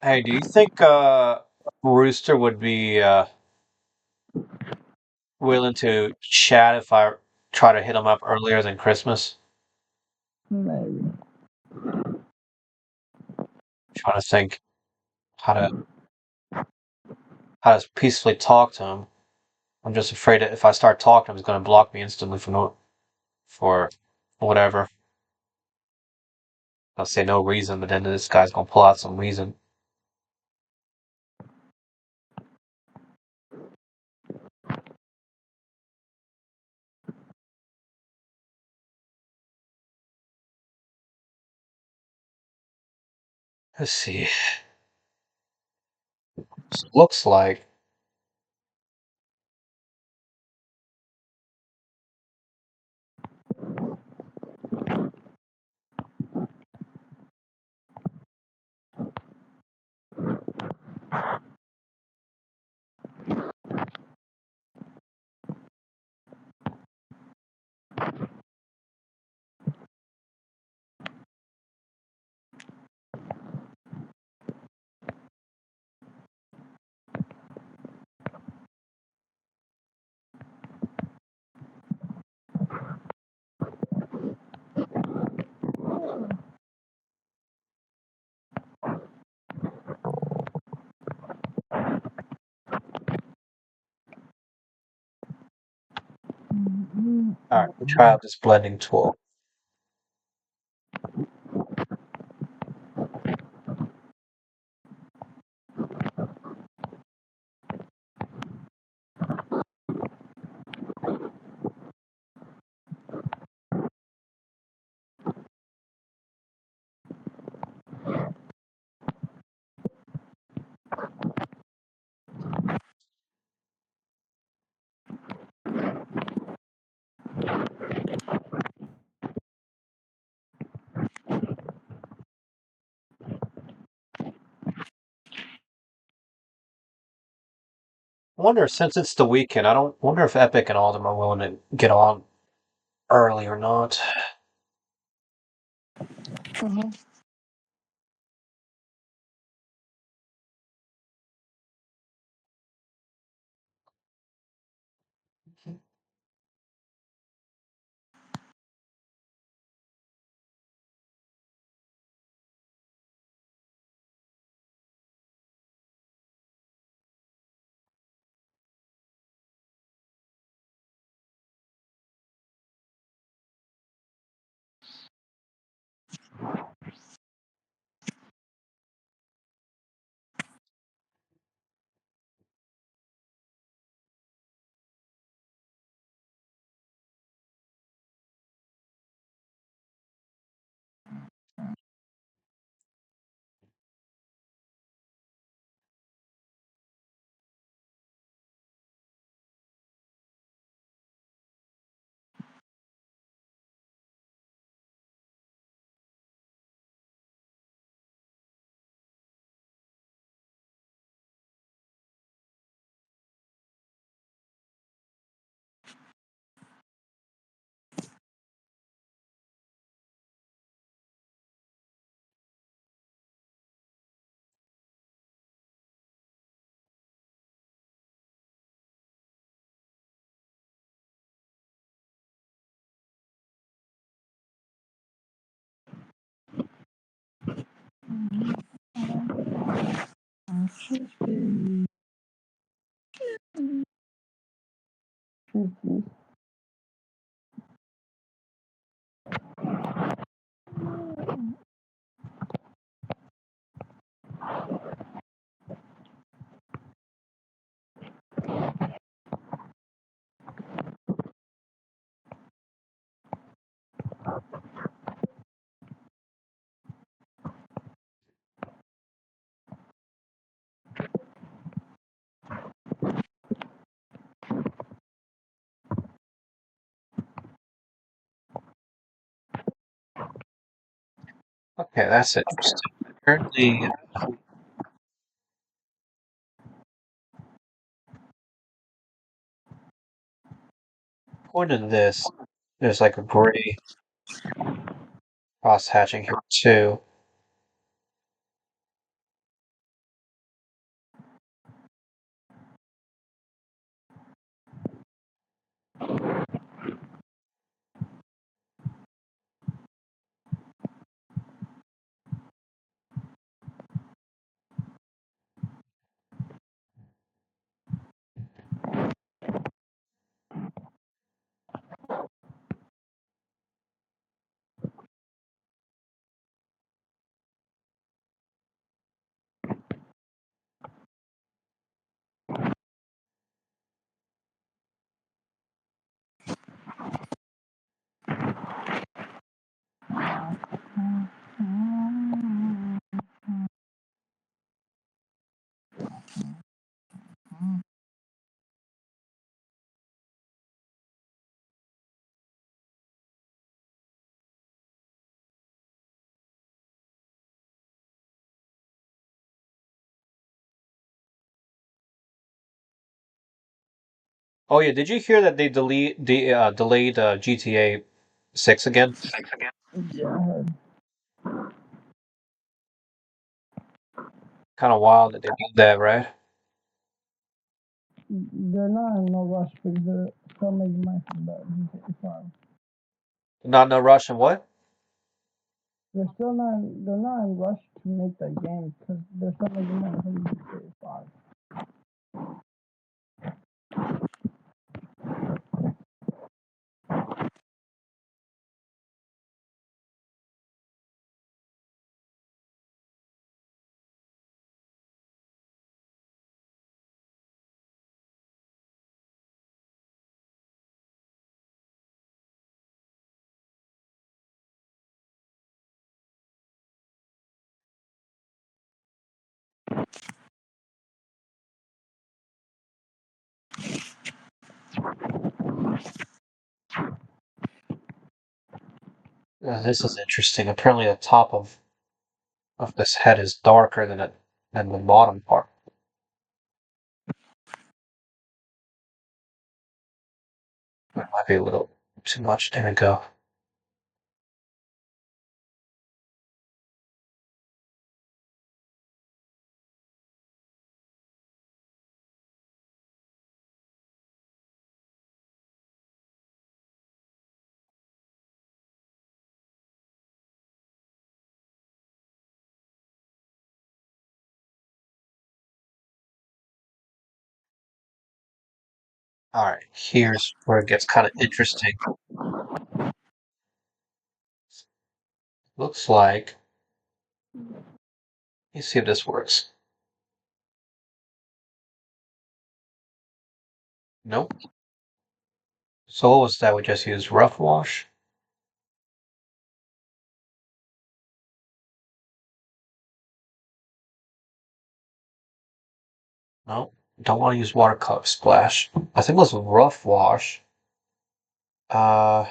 Hey, do you think Rooster would be willing to chat if I try to hit him up earlier than Christmas? Maybe. Trying to think how to peacefully talk to him. I'm just afraid that if I start talking to him, he's going to block me instantly for whatever. I'll say no reason, but then this guy's going to pull out some reason. Let's see. This looks like all right. We try out this blending tool. I wonder, since it's the weekend, I don't wonder if Epic and all of them are willing to get on early or not. Mm-hmm. Okay, that's interesting. Apparently, according to this, there's like a gray cross hatching here too. Oh yeah, did you hear that they delayed GTA 6 again? Yeah, Kind of wild that they did that, right? they're not in no rush because they're still making money from the GTA 5. Not no rush and what? They're not in rush to make that game because they're still making money from the GTA 5. This is interesting. Apparently, the top of this head is darker than the bottom part. That might be a little too much. There we go. All right, here's where it gets kind of interesting. Looks like, let's see if this works. Nope. So what was that? We just used rough wash? No, don't want to use watercolor splash. I think it was rough wash. Uh,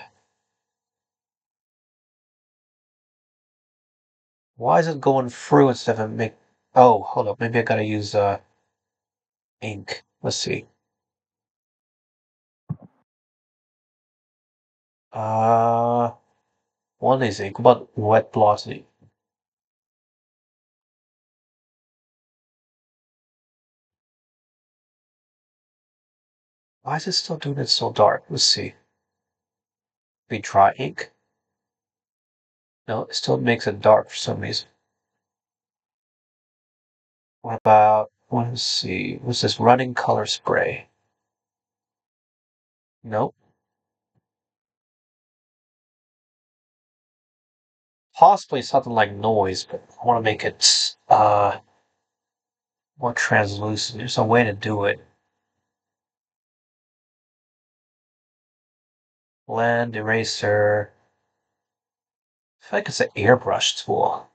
why is it going through instead of make? Oh, hold up. Maybe I gotta use ink. Let's see. Uh, one is ink, but wet glossy. Why is it still doing it so dark? Let's see. We try ink. No, it still makes it dark for some reason. What about? Let's see. What's this running color spray? Nope. Possibly something like noise, but I want to make it more translucent. There's a way to do it. Blend, eraser. I feel like it's an airbrush tool.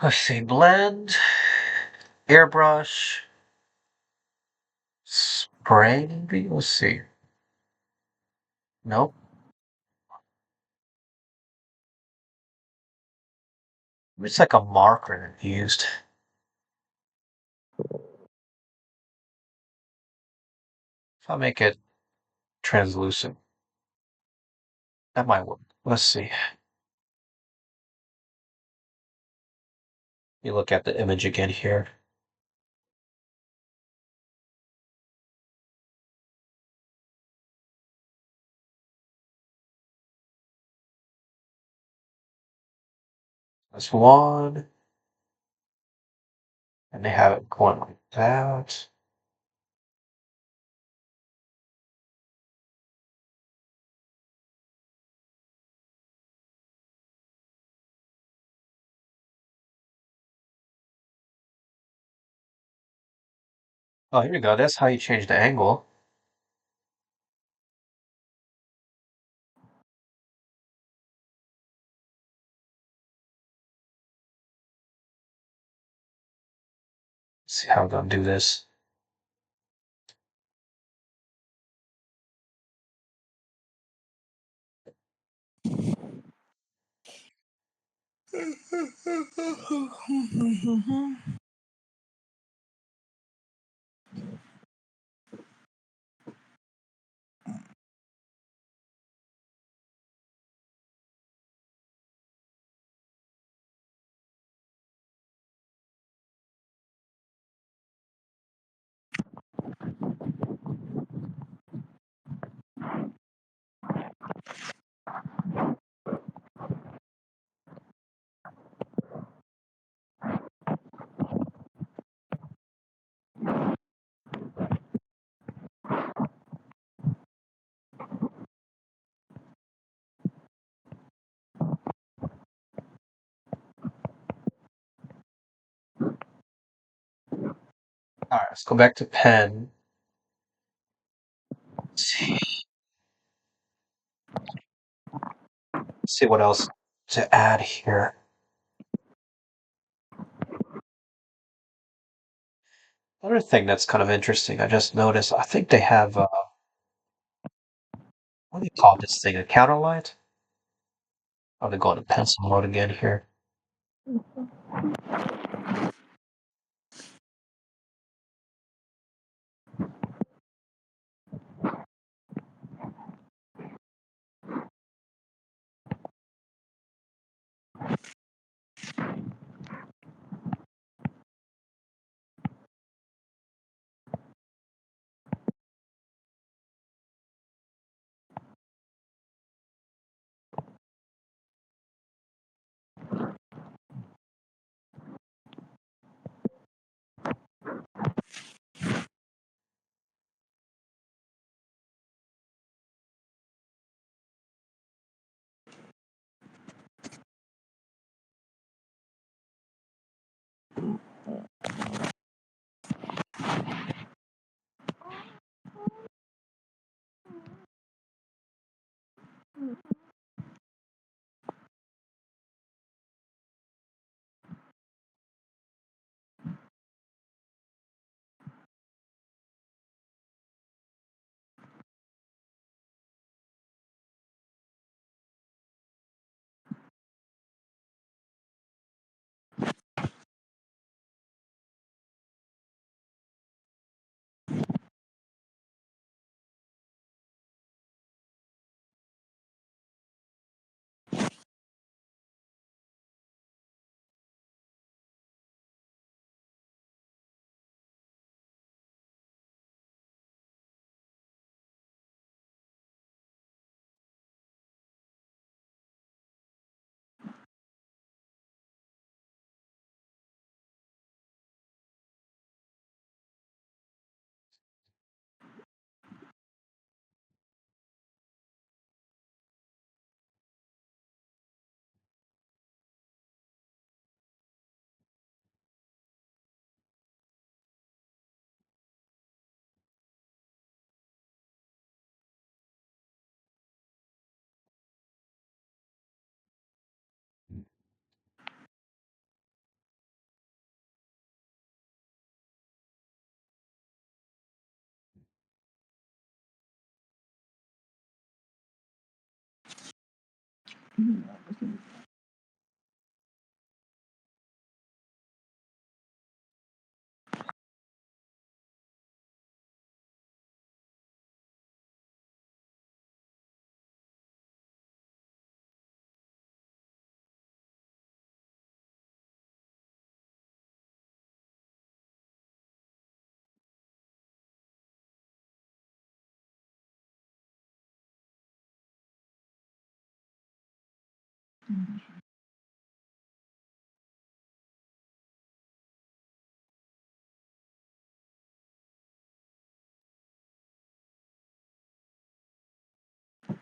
Let's see, blend, airbrush, spray, maybe? Let's see. Nope. It's like a marker used. If I make it translucent, that might work. Let's see. You look at the image again here. That's one, and they have it going like that. Oh, here we go. That's how you change the angle. Let's see how I'm gonna do this. All right, let's go back to pen. See what else to add here. Another thing that's kind of interesting, I just noticed, I think they have What do you call this thing? A counterlight? I'm gonna go into pencil mode again here.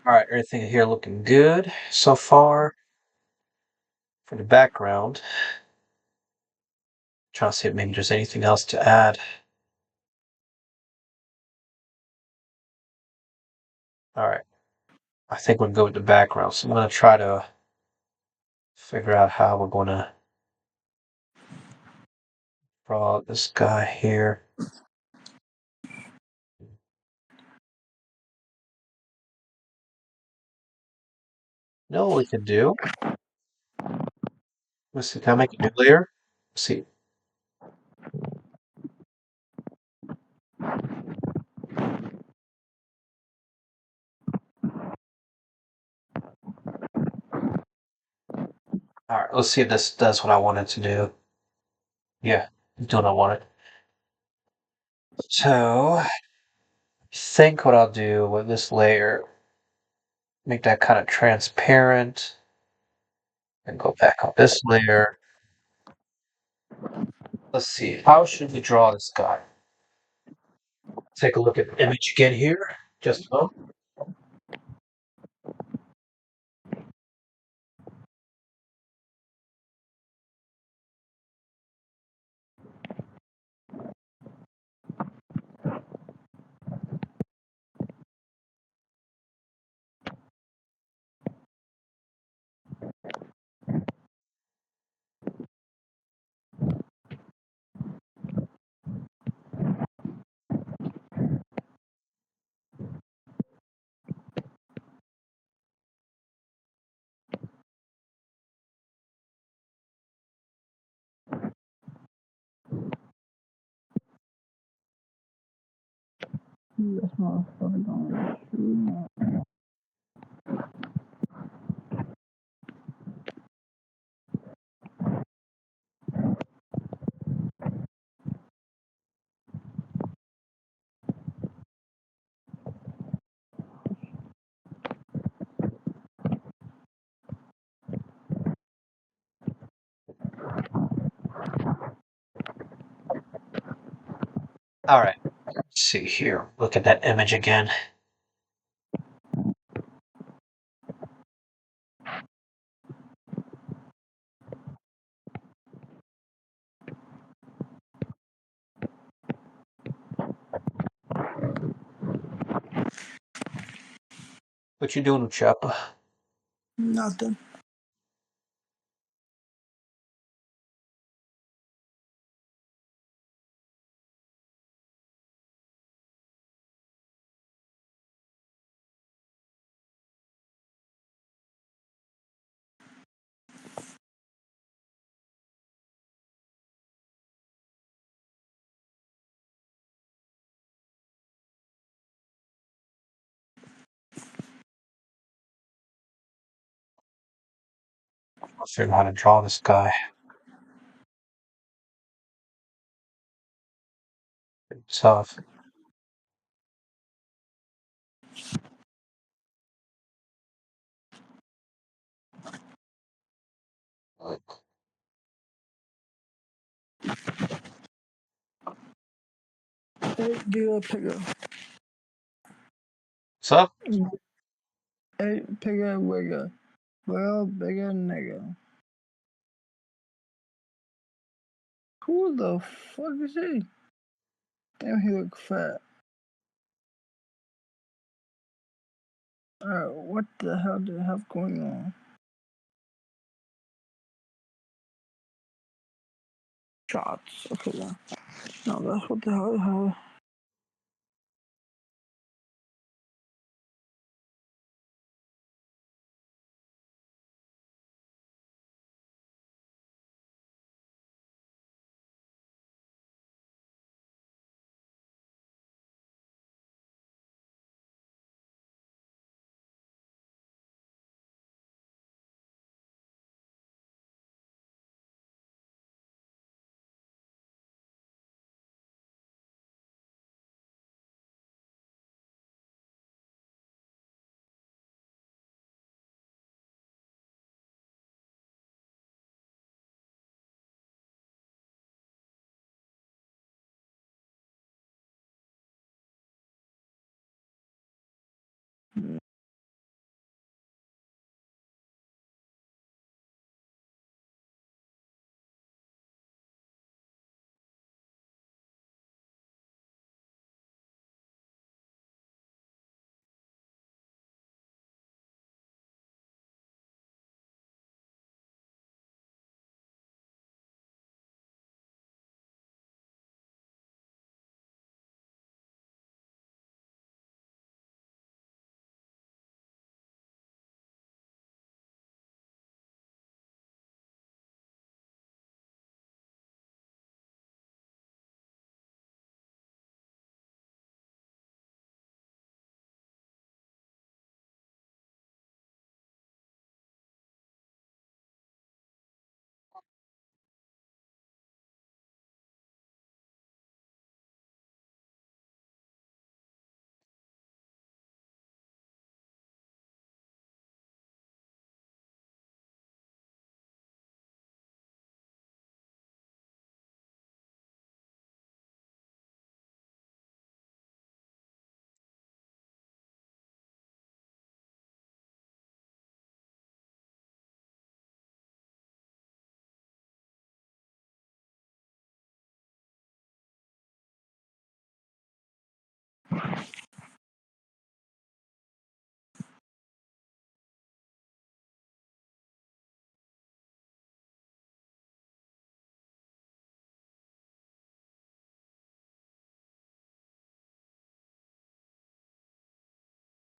All right, everything here looking good so far. For the background, trying to see if maybe there's anything else to add. All right, I think we'll go with the background. So I'm gonna try to figure out how we're gonna draw this guy here. You know what we can do? Let's see, can I make a new layer? Let's see. All right, let's see if this does what I wanted to do. Yeah, it's doing what I wanted. So, I think what I'll do with this layer, make that kind of transparent, and go back on this layer. Let's see, how should we draw this guy? Take a look at the image again here. Just a moment. This motherfucker don't shoot. All right. Let's see here. Look at that image again. What you doing, Chup? Nothing. I'll figure out how to draw this guy. Tough. Hey, do a pigger. What's up? Hey, pigger, wigger. Well, bigger nigga. Who the fuck is he? Damn, he look fat. Alright, what the hell do I have going on? Shots. Okay, yeah. No, that's what the hell I have.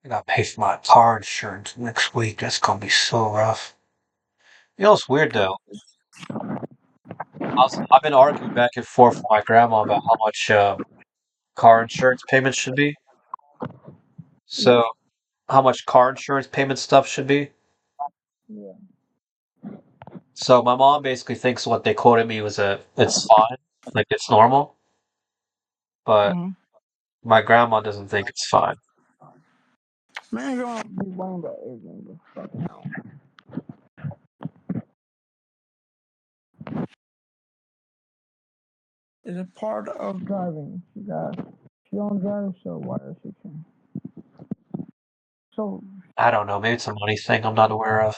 I gotta pay for my car insurance next week. That's gonna be so rough. You know what's weird though? I've been arguing back and forth with my grandma about how much car insurance payments should be. So how much car insurance payment stuff should be? Yeah. So my mom basically thinks what they quoted me was it's fine, like it's normal, but Mm-hmm. my grandma doesn't think it's fine. Man, gonna be worrying about everything, but fucking hell. It's a part of driving. She don't drive, so why does she care? So I don't know, maybe it's a money thing I'm not aware of.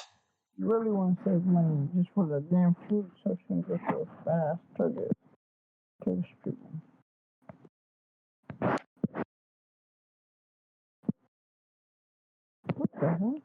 you really want to save money just for the damn food section just so fast to the street. What the hell?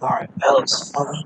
All right, that looks fine.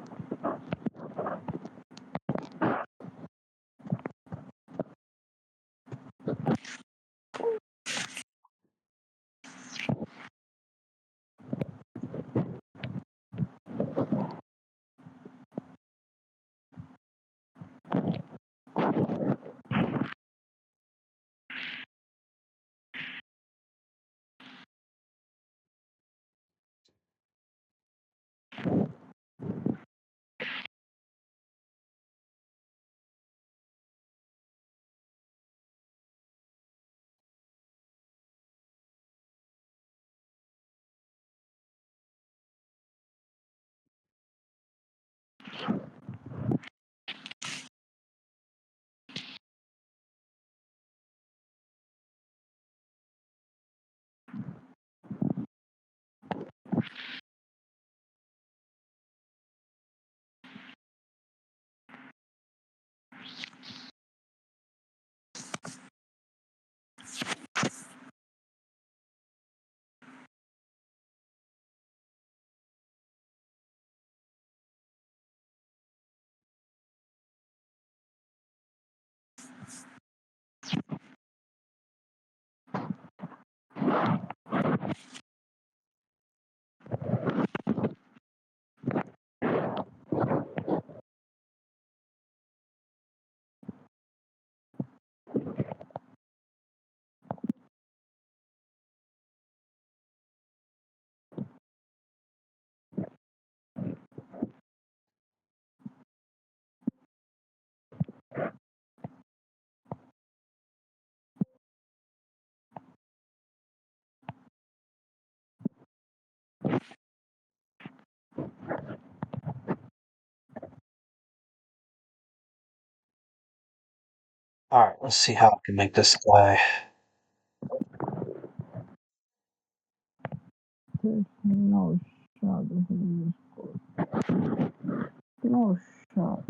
All right, let's see how I can make this guy. There's no shot. No shot.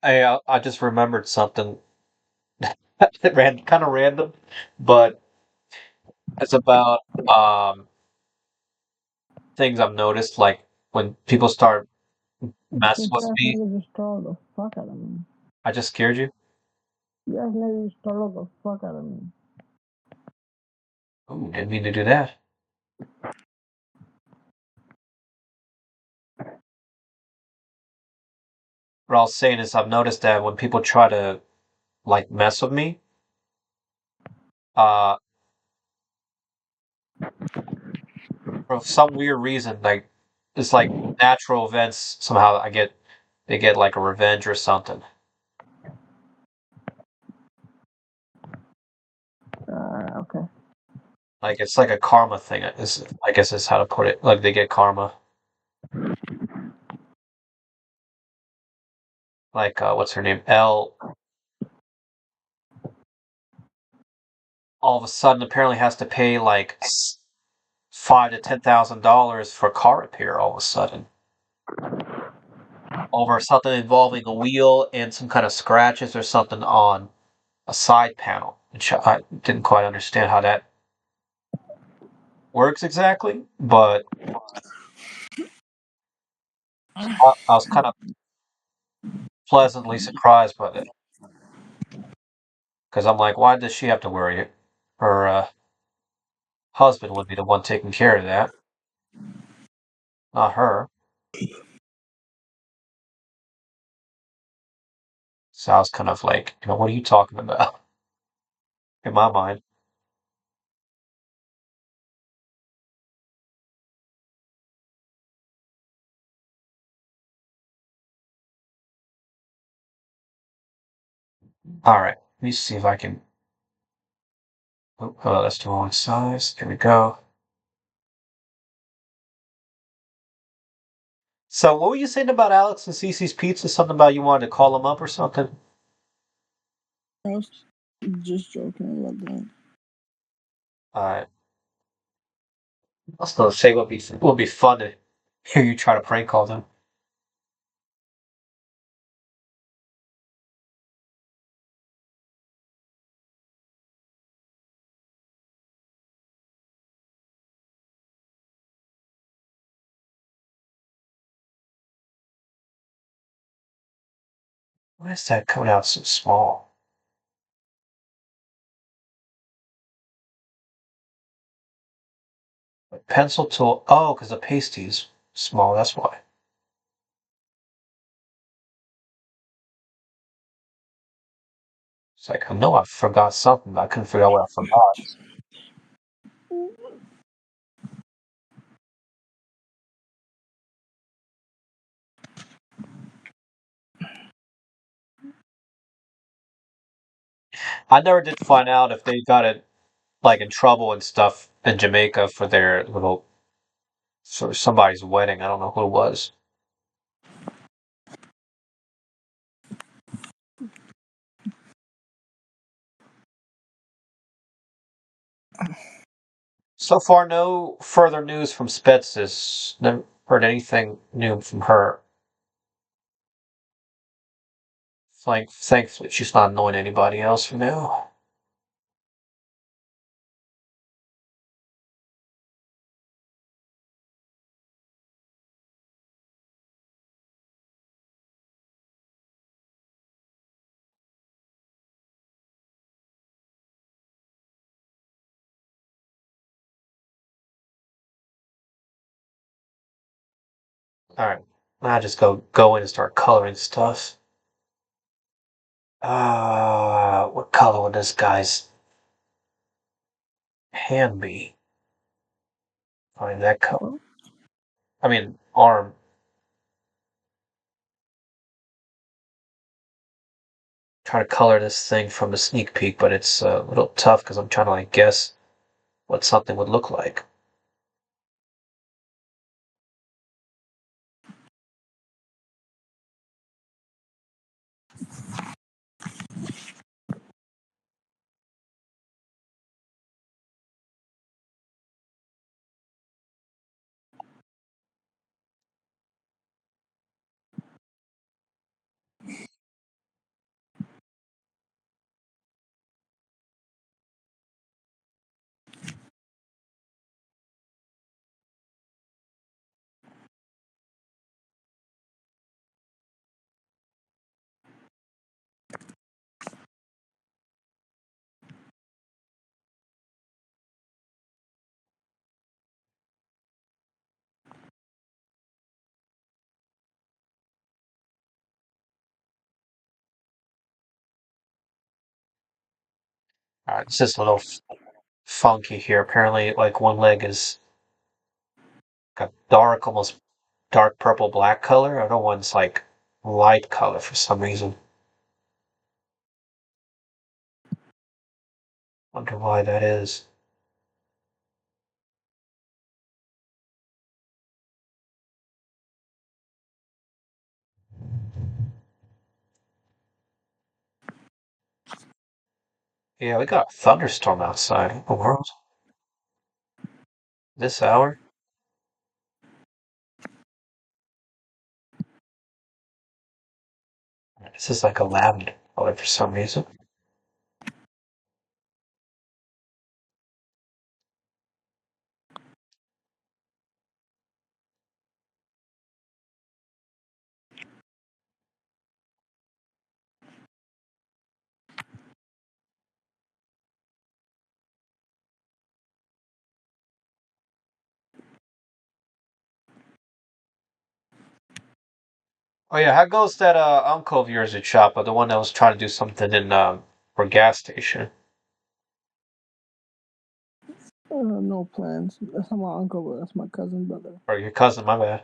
I just remembered something kind of random, but it's about things I've noticed, like when people start messing Bitch with ass me. nigga just startled the fuck out of me. I just scared you. You ass nigga just startled the fuck out of me. Ooh, didn't mean to do that. What I was saying is I've noticed that when people try to like mess with me, uh, for some weird reason, like it's like natural events somehow they get like a revenge or something. Okay. Like it's like a karma thing. Is I guess is how to put it. Like they get karma. Like what's her name? Elle. All of a sudden, apparently has to pay like $5,000 to $10,000 for car repair. All of a sudden, over something involving a wheel and some kind of scratches or something on a side panel, which I didn't quite understand how that works exactly. But I was kind of pleasantly surprised by it because I'm like, why does she have to worry it? Her husband would be the one taking care of that, not her. So I was kind of like, what are you talking about? In my mind. All right, let me see if I can. Oh, that's the wrong size. There we go. So, what were you saying about Alex and Cece's Pizza? Something about you wanted to call them up or something? I was just joking about that. I was gonna say would be fun to hear you try to prank call them. Why is that coming out so small? Like pencil tool. Oh, because the pasty's small. That's why. It's like I know I forgot something, but I couldn't figure out what I forgot. I never did find out if they got it like in trouble and stuff in Jamaica for their little for somebody's wedding. I don't know who it was. So far, no further news from Spetzes. Never heard anything new from her. Thankfully, she's not annoying anybody else for now. All right, I just go in and start coloring stuff. What color would this guy's hand be? Find that color. Well, I mean, arm. Trying to color this thing from the sneak peek, but it's a little tough because I'm trying to like guess what something would look like. Alright, it's just a little funky here. Apparently, like one leg is got dark, almost dark purple black color. Other one's like light color for some reason. Wonder why that is. Yeah, we got a thunderstorm outside. What the world? This hour? This is like a lavender color for some reason. Oh yeah, how goes that uncle of yours at Choppa, the one that was trying to do something in for a gas station? No plans. That's not my uncle, but that's my cousin brother. Or your cousin, my bad.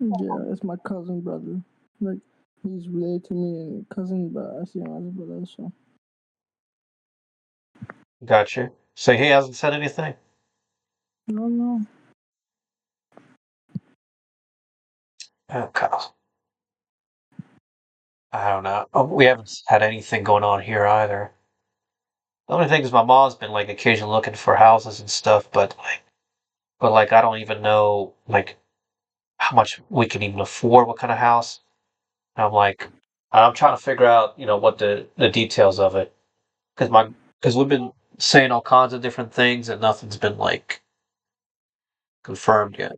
Yeah, it's my cousin brother. Like he's related to me and cousin, but I see him as a brother. So Got you. So he hasn't said anything? no, no. Okay. I don't know. Oh, we haven't had anything going on here either. The only thing is my mom's been like occasionally looking for houses and stuff, but I don't even know like how much we can even afford, what kind of house. And I'm trying to figure out, what the details of it, because because we've been saying all kinds of different things and nothing's been like confirmed yet.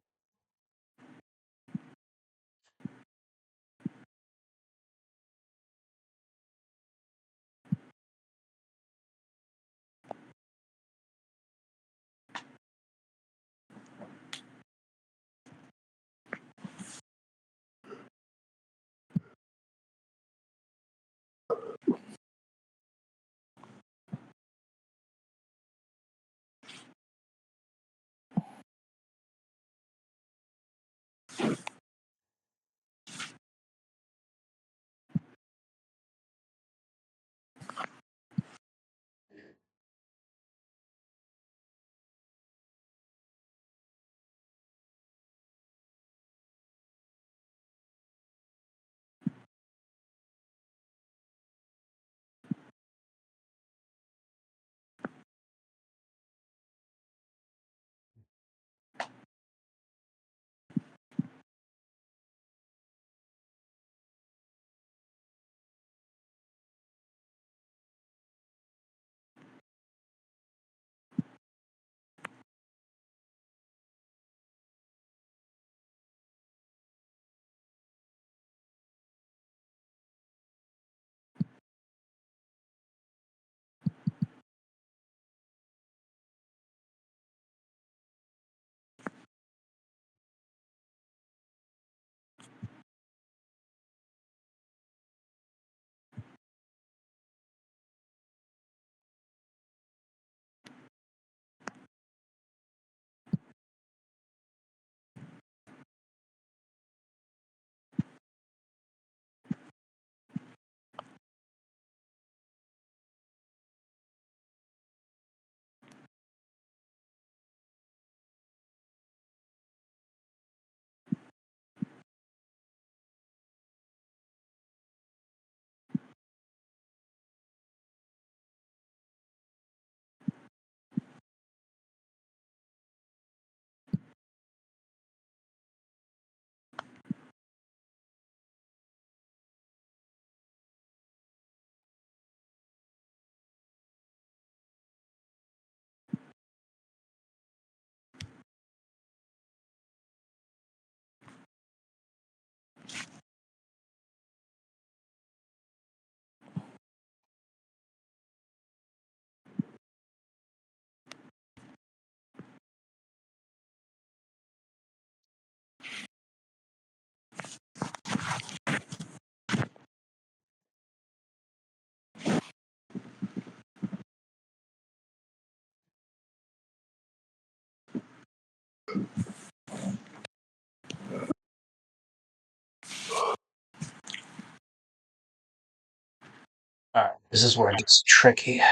This is where it gets tricky.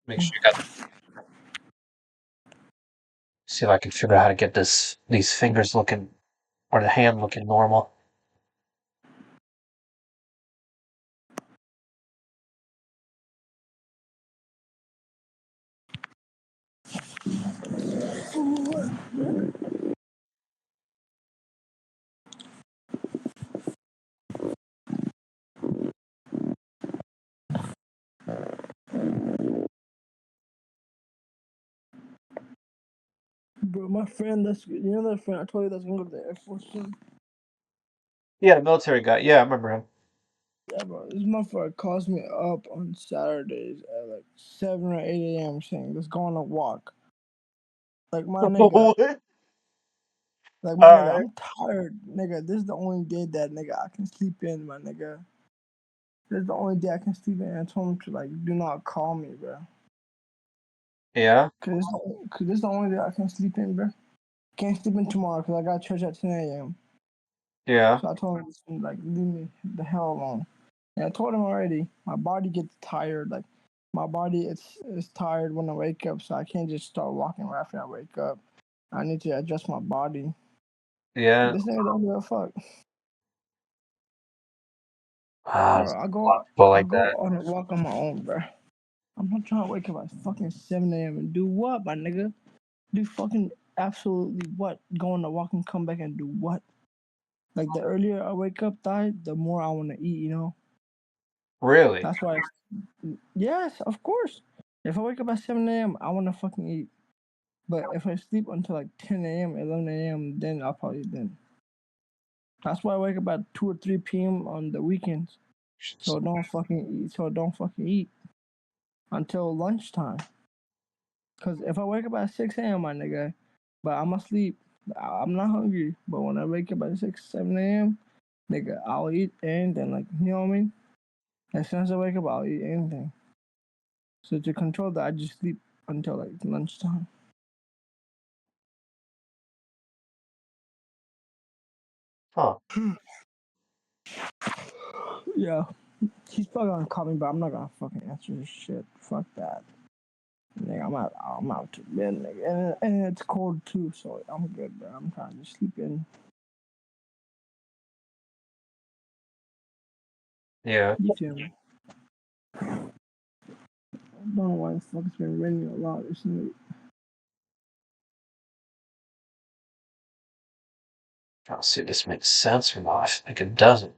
Make sure you got. See if I can figure out how to get these fingers looking or the hand looking normal. Bro, my friend, that friend I told you that's gonna go to the Air Force soon. Yeah, the military guy. Yeah, I remember him. Yeah, bro, this motherfucker calls me up on Saturdays at like 7 or 8 a.m. saying, let's go on a walk. Like, my nigga, What? like, my All nigga, right. I'm tired, nigga. This is the only day that, nigga, I can sleep in, my nigga. This is the only day I can sleep in. I told him to, like, do not call me, bro. Yeah. Cause this is the only day I can sleep in, bro. Can't sleep in tomorrow because I got church at 10 a.m. Yeah. So I told him, like, leave me the hell alone. And I told him already, my body gets tired. Like, my body is tired when I wake up, so I can't just start walking right after I wake up. I need to adjust my body. Yeah. This nigga don't give a fuck. Ah, there's Bro, a lot of people I like go that. on a walk on my own, bro. I'm not trying to wake up at fucking 7 a.m. and do what, my nigga? Do fucking absolutely what? Go on a walk and come back and do what? Like, the earlier I wake up, the more I want to eat, you know? Really? That's why, yes, of course. If I wake up at 7 a.m., I want to fucking eat. But if I sleep until like 10 a.m., 11 a.m., then I'll probably then. That's why I wake up at 2 or 3 p.m. on the weekends. So I don't fucking eat. So I don't fucking eat until lunchtime. Because if I wake up at 6 a.m., my nigga, but I'm asleep, I'm not hungry. But when I wake up at 6, 7 a.m., nigga, I'll eat anything. Like, you know what I mean? As soon as I wake up, I'll eat anything. So to control that, I just sleep until like lunchtime. Huh. Yeah, he's probably gonna call me, but I'm not gonna fucking answer his shit. Fuck that. Nigga, I'm out to bed, nigga. And it's cold too, so I'm good, bro. I'm trying to sleep in. Yeah. You feel me? I don't know why the fuck it's been raining a lot recently. I'll see if this makes sense or not. I think it doesn't.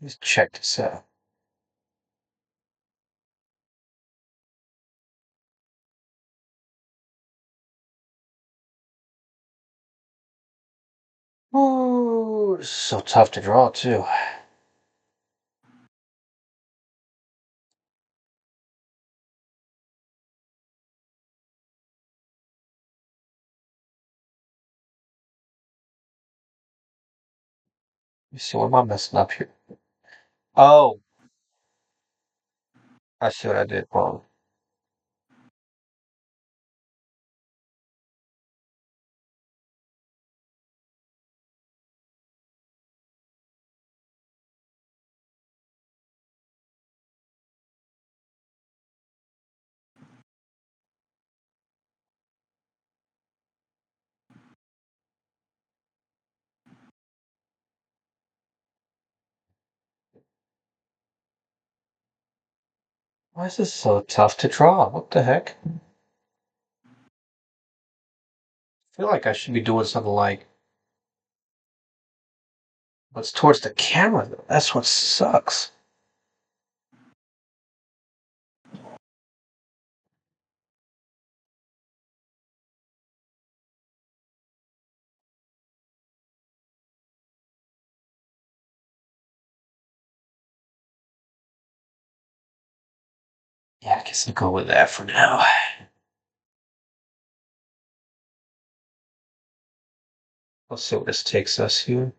Let's check this out. Ooh, this is so tough to draw too. Let me see, what am I messing up here? Oh, I see what I did wrong. Why is this so tough to draw? What the heck? I feel like I should be doing something like what's towards the camera, though. That's what sucks. Yeah, I guess I'll go with that for now. Let's see what this takes us here.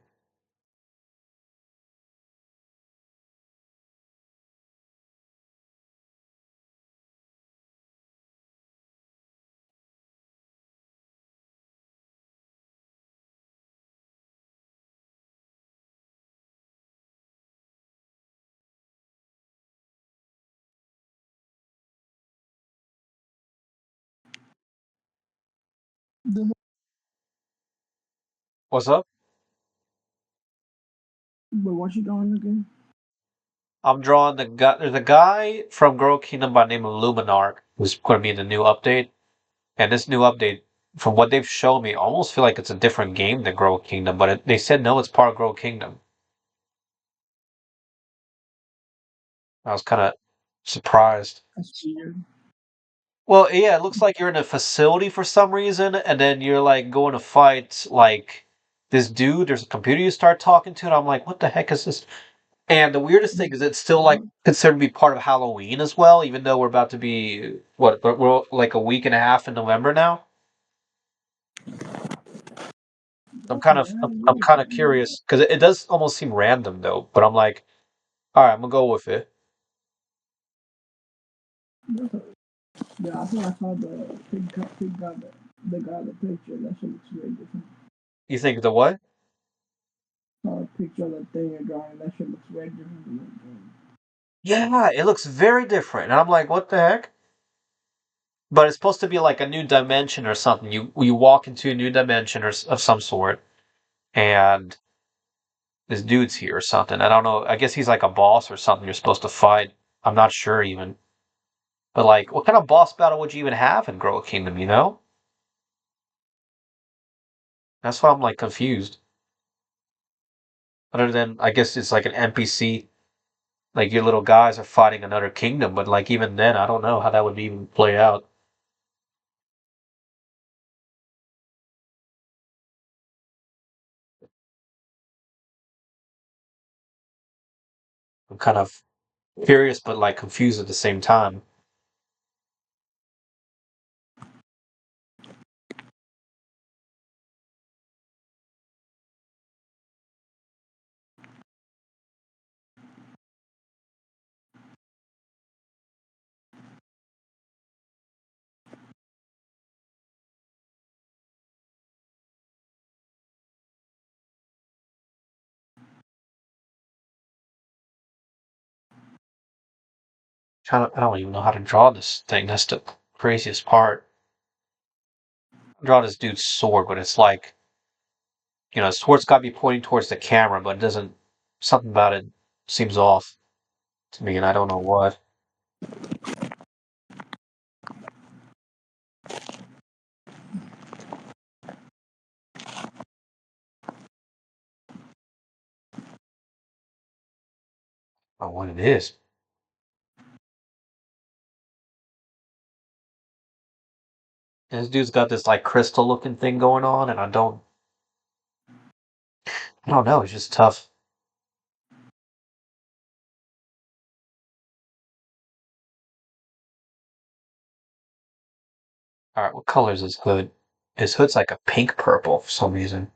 The, What's up? but what you doing again? I'm drawing the guy. There's a guy from Girl Kingdom by the name of Luminark who's going to be in the new update. And this new update, from what they've shown me, I almost feel like it's a different game than Girl Kingdom. But they said no, it's part of Girl Kingdom. I was kind of surprised. That's weird. Well, yeah, it looks like you're in a facility for some reason, and then you're like going to fight like this dude. There's a computer you start talking to, and I'm like, what the heck is this? And the weirdest thing is it's still like considered to be part of Halloween as well, even though we're about to be what we're like a week and a half in November now. Okay, I'm kind of curious because it does almost seem random though, but I'm like, all right, I'm gonna go with it. yeah, I think I saw the pig got the picture. That shit looks very different. You think the what? Saw a picture of the thing you're drawing. That shit looks very different from the game. Yeah, it looks very different, and I'm like, what the heck? But it's supposed to be like a new dimension or something. You walk into a new dimension of some sort, and this dude's here or something. I don't know. I guess he's like a boss or something you're supposed to fight. I'm not sure even. But like, what kind of boss battle would you even have in Girl Kingdom, you know? That's why I'm like confused. Other than I guess it's like an NPC, like your little guys are fighting another kingdom, but like even then, I don't know how that would even play out. I'm kind of curious, but like confused at the same time. I don't even know how to draw this thing. That's the craziest part. Draw this dude's sword, but it's like, the sword's got to be pointing towards the camera, but it doesn't. Something about it seems off to me, and I don't know what. Or what it is. And this dude's got this like crystal looking thing going on, and I don't know. It's just tough. All right, what color is his hood? His hood's like a pink purple for some reason.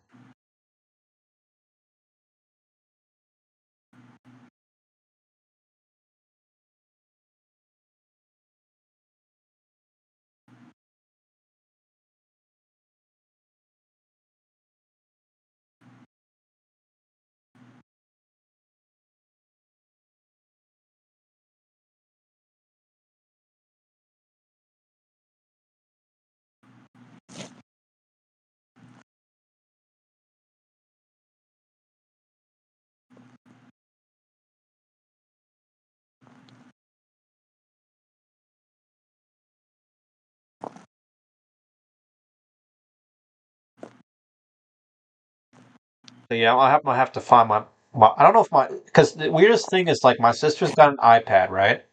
So yeah, I have to find my. I don't know if my because the weirdest thing is like my sister's got an iPad, right?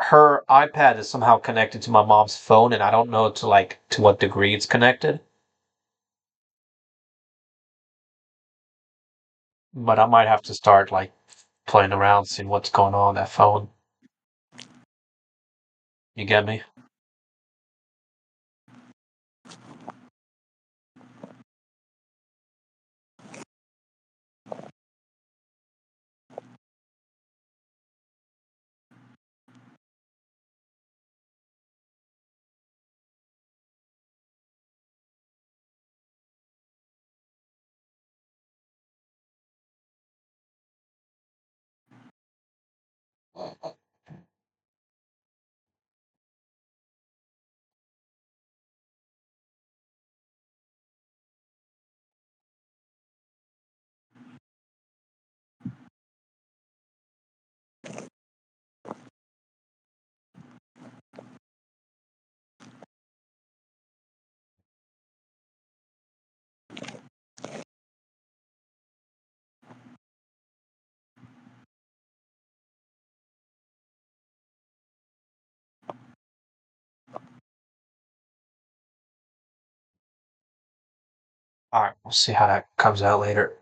Her iPad is somehow connected to my mom's phone, and I don't know to what degree it's connected. But I might have to start like playing around, seeing what's going on that phone. You get me? All right, we'll see how that comes out later.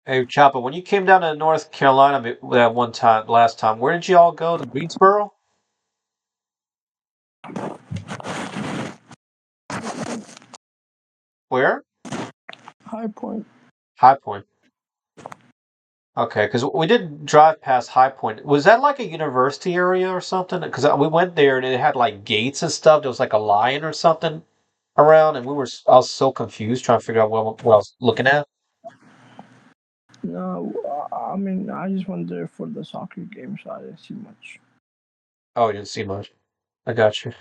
Hey, Chopper, when you came down to North Carolina that one time, last time, where did you all go? To Greensboro? Where? High Point. High Point. Okay, because we did drive past High Point. Was that like a university area or something? Because we went there and it had like gates and stuff. There was like a lion or something around, and I was so confused trying to figure out what I was looking at. No, I mean I just went there for the soccer game, so I didn't see much. Oh, I didn't see much. I got you.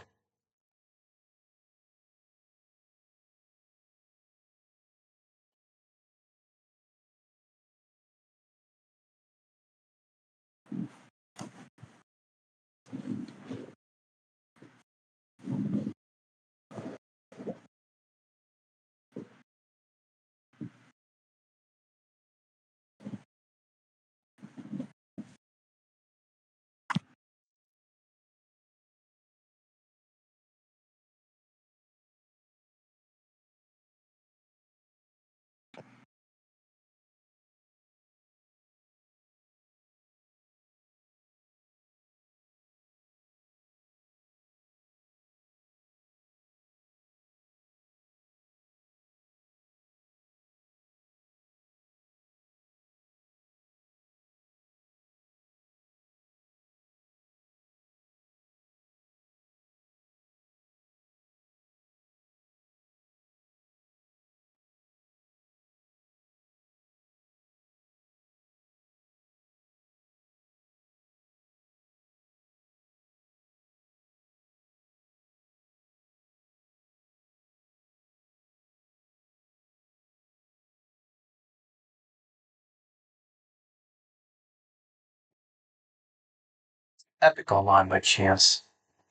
Epic Online by chance.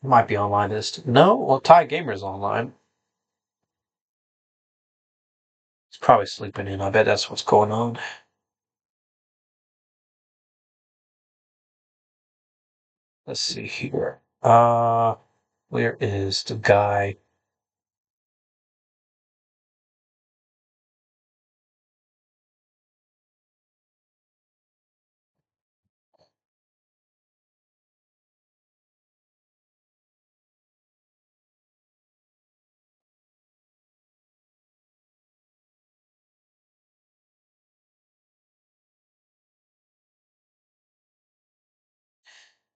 Might be online this. No? Well, Ty Gamer's online. He's probably sleeping in. I bet that's what's going on. Let's see here. Where is the guy?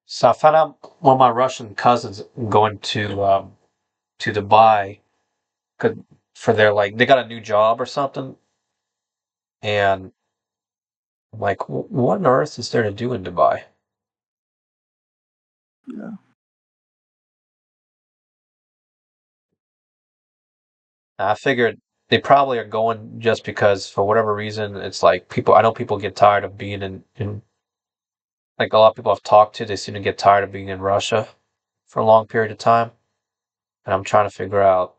So I found out one of my Russian cousins going to Dubai could for their like they got a new job or something, and I'm like, what on earth is there to do in Dubai? Yeah, I figured they probably are going just because for whatever reason it's like people. I know people get tired of being in like a lot of people I've talked to. They seem to get tired of being in Russia for a long period of time, and I'm trying to figure out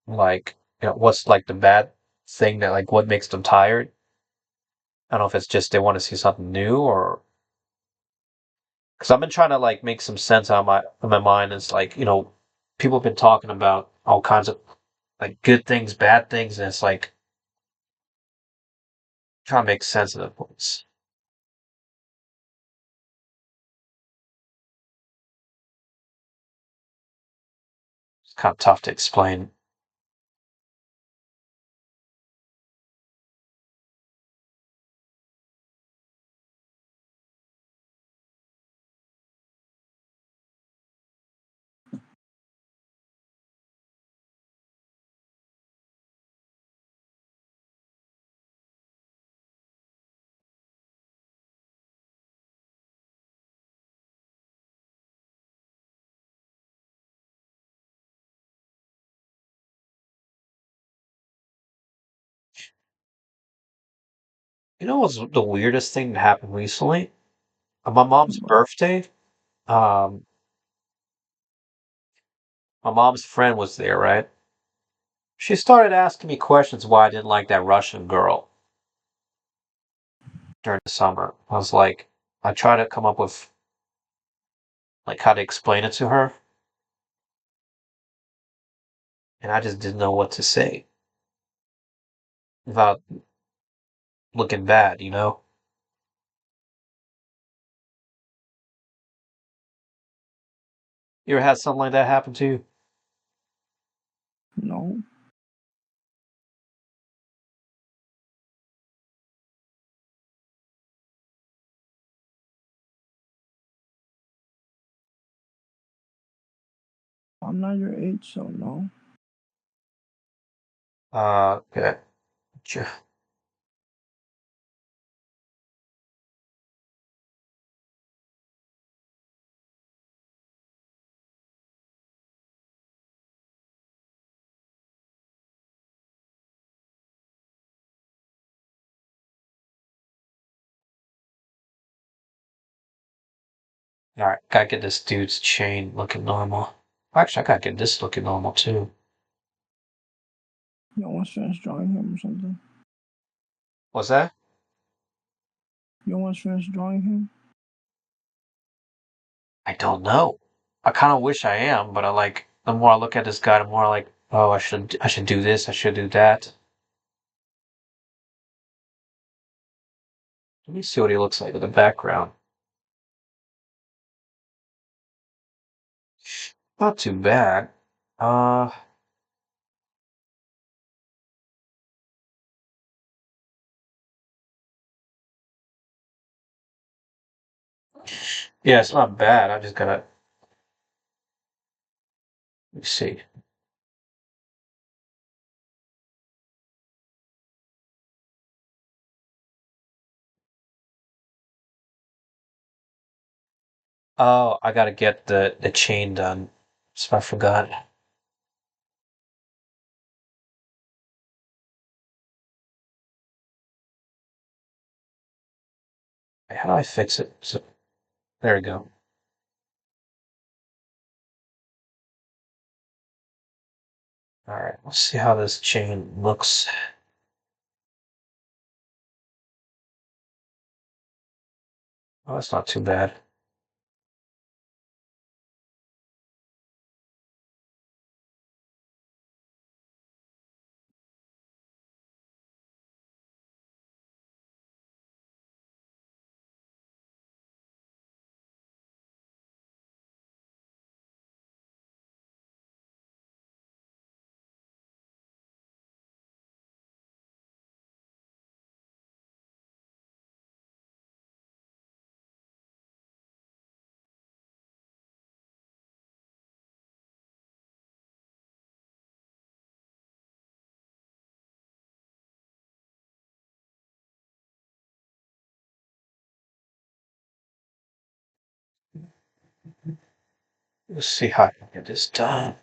like what's like the bad thing that like what makes them tired. I don't know if it's just they want to see something new or because I've been trying to like make some sense out of my mind. It's like people have been talking about all kinds of like good things, bad things, and it's like trying to make sense of it. kind of tough to explain. You know what's the weirdest thing that happened recently? On my mom's birthday, um, my mom's friend was there, right? She started asking me questions why I didn't like that Russian girl during the summer. I was like, I tried to come up with like how to explain it to her, and I just didn't know what to say without looking bad, you know? You ever had something like that happen to you? No, I'm not your age, so no. Okay. All right, gotta get this dude's chain looking normal. Actually, I gotta get this looking normal too. You don't want friends drawing him or something. What's that? You don't want friends drawing him. I don't know. I kind of wish I am, but I like the more I look at this guy, the more like, oh, I should do this, I should do that. Let me see what he looks like in the background. Not too bad. Uh, yeah, it's not bad. I just gotta, let me see. Oh, I gotta get the chain done. So I forgot. How do I fix it? So, there we go. All right, let's see how this chain looks. Oh, that's not too bad. Let's see how I can get this done.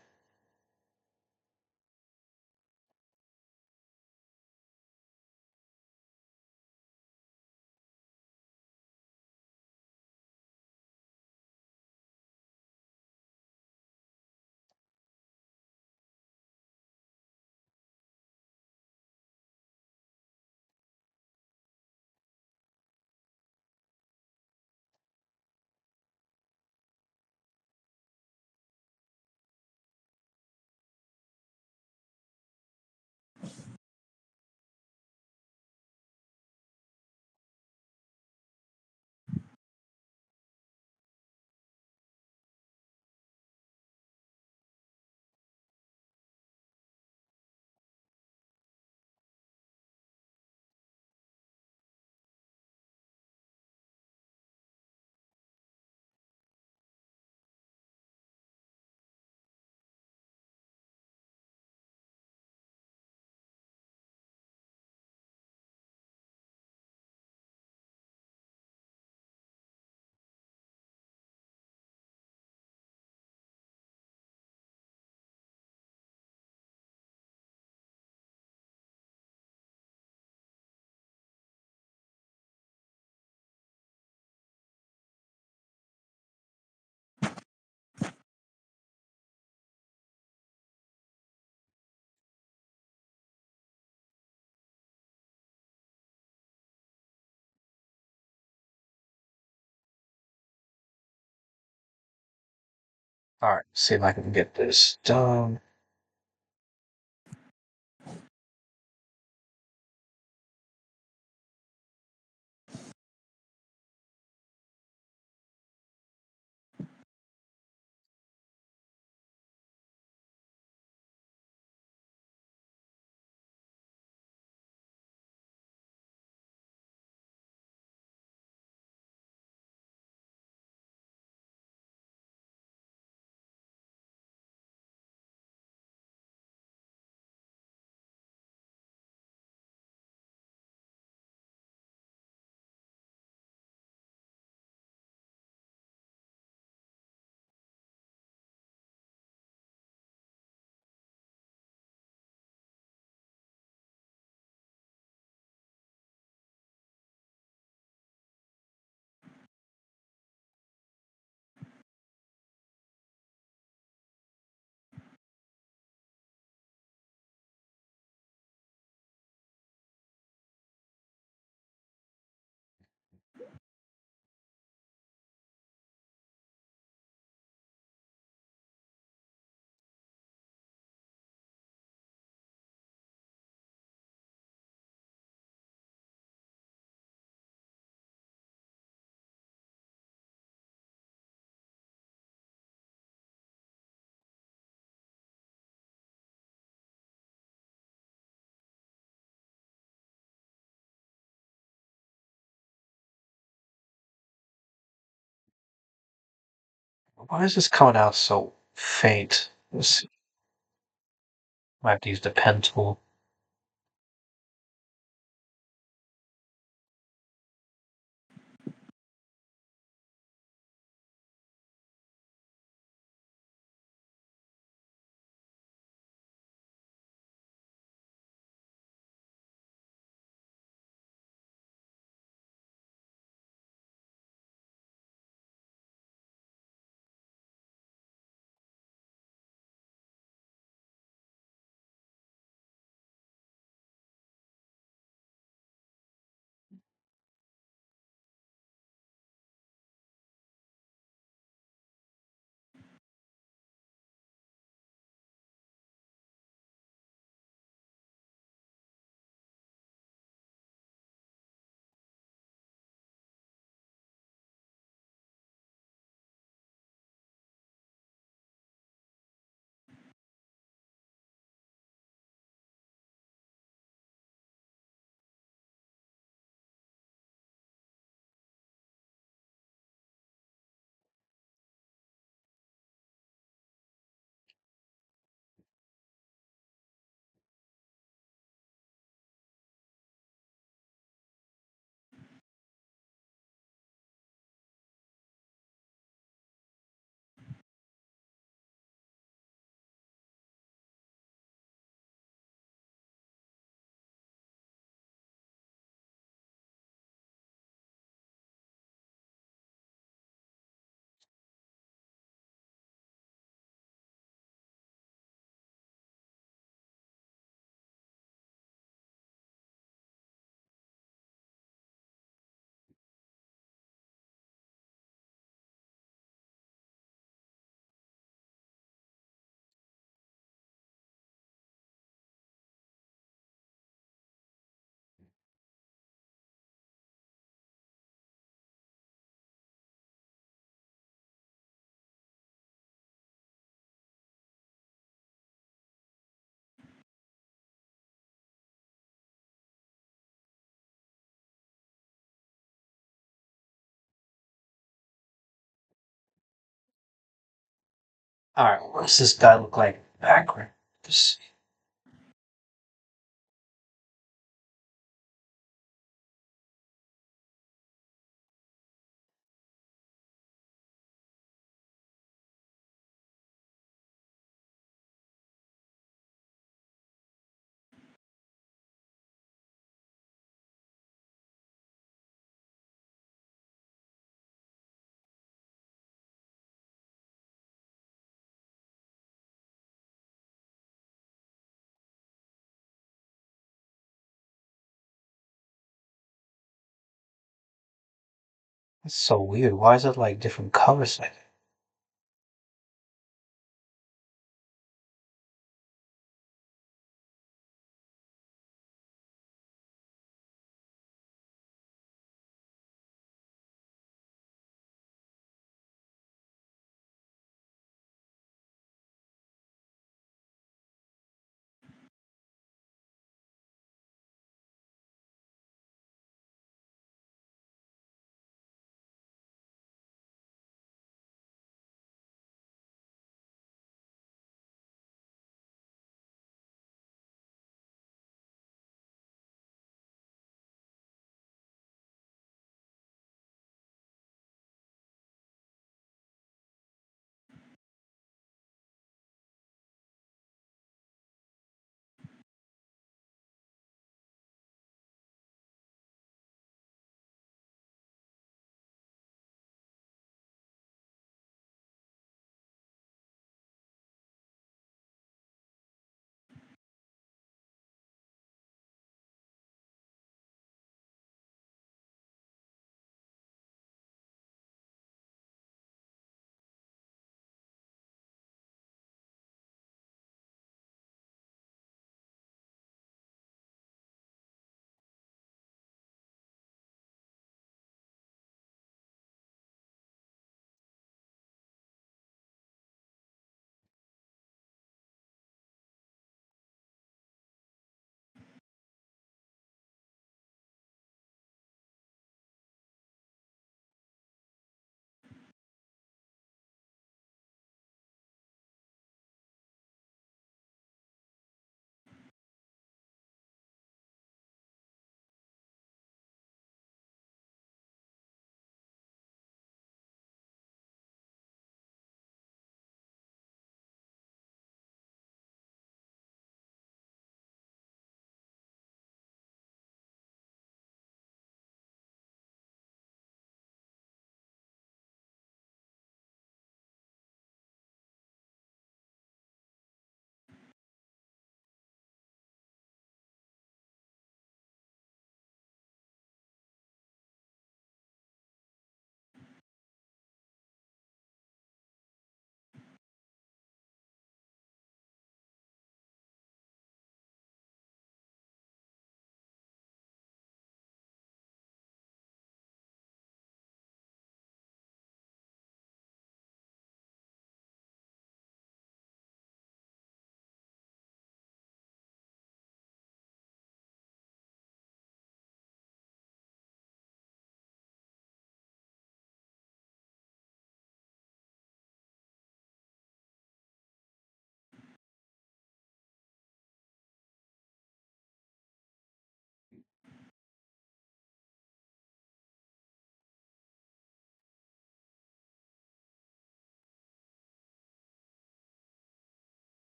All right, see if I can get this done. Why is this coming out so faint? Let's see. Might have to use the pen tool. All right, what does this guy look like background? This, that's so weird. Why is it like different colors like that?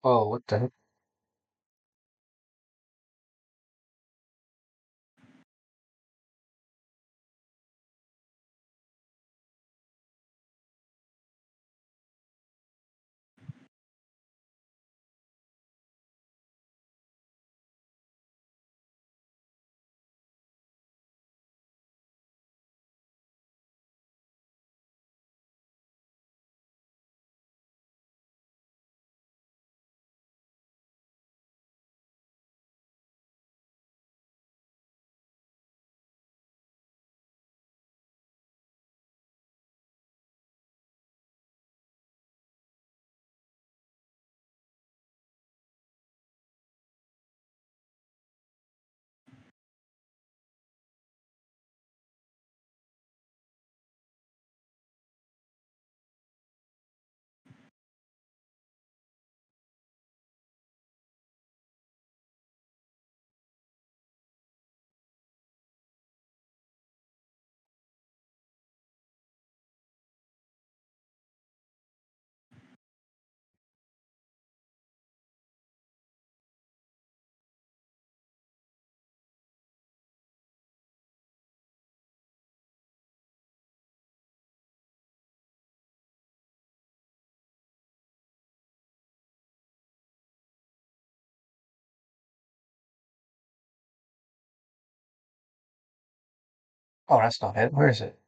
Oh, what the heck? Oh, that's not it. Where is it?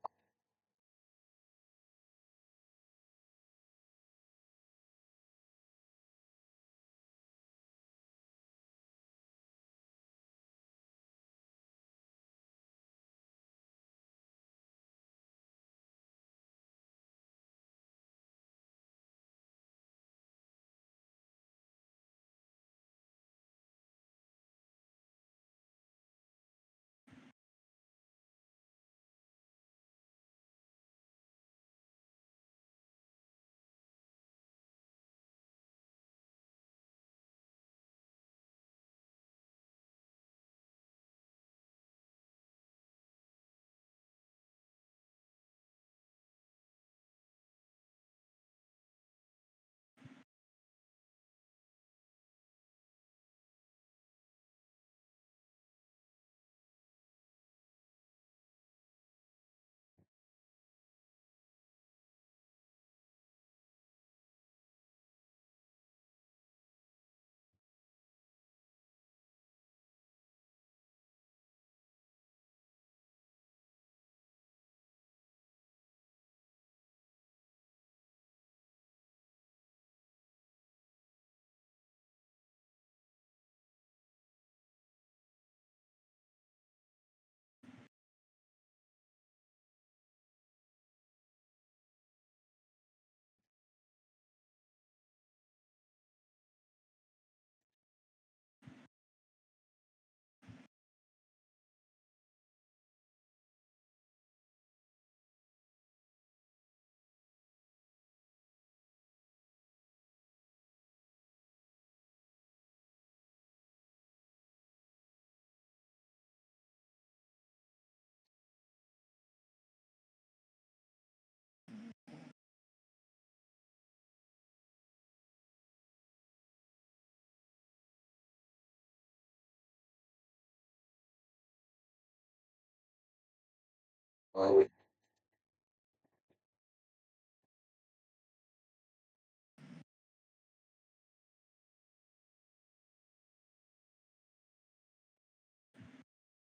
Oh,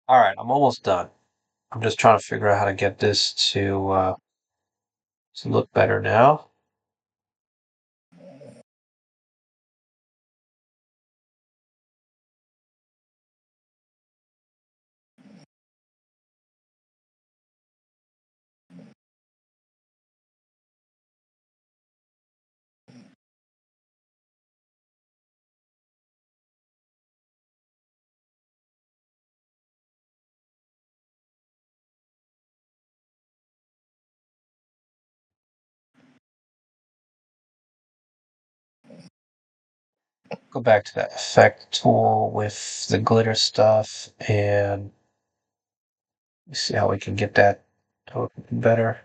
all right, I'm almost done. I'm just trying to figure out how to get this to look better now. Go back to that effect tool with the glitter stuff and see how we can get that to look better.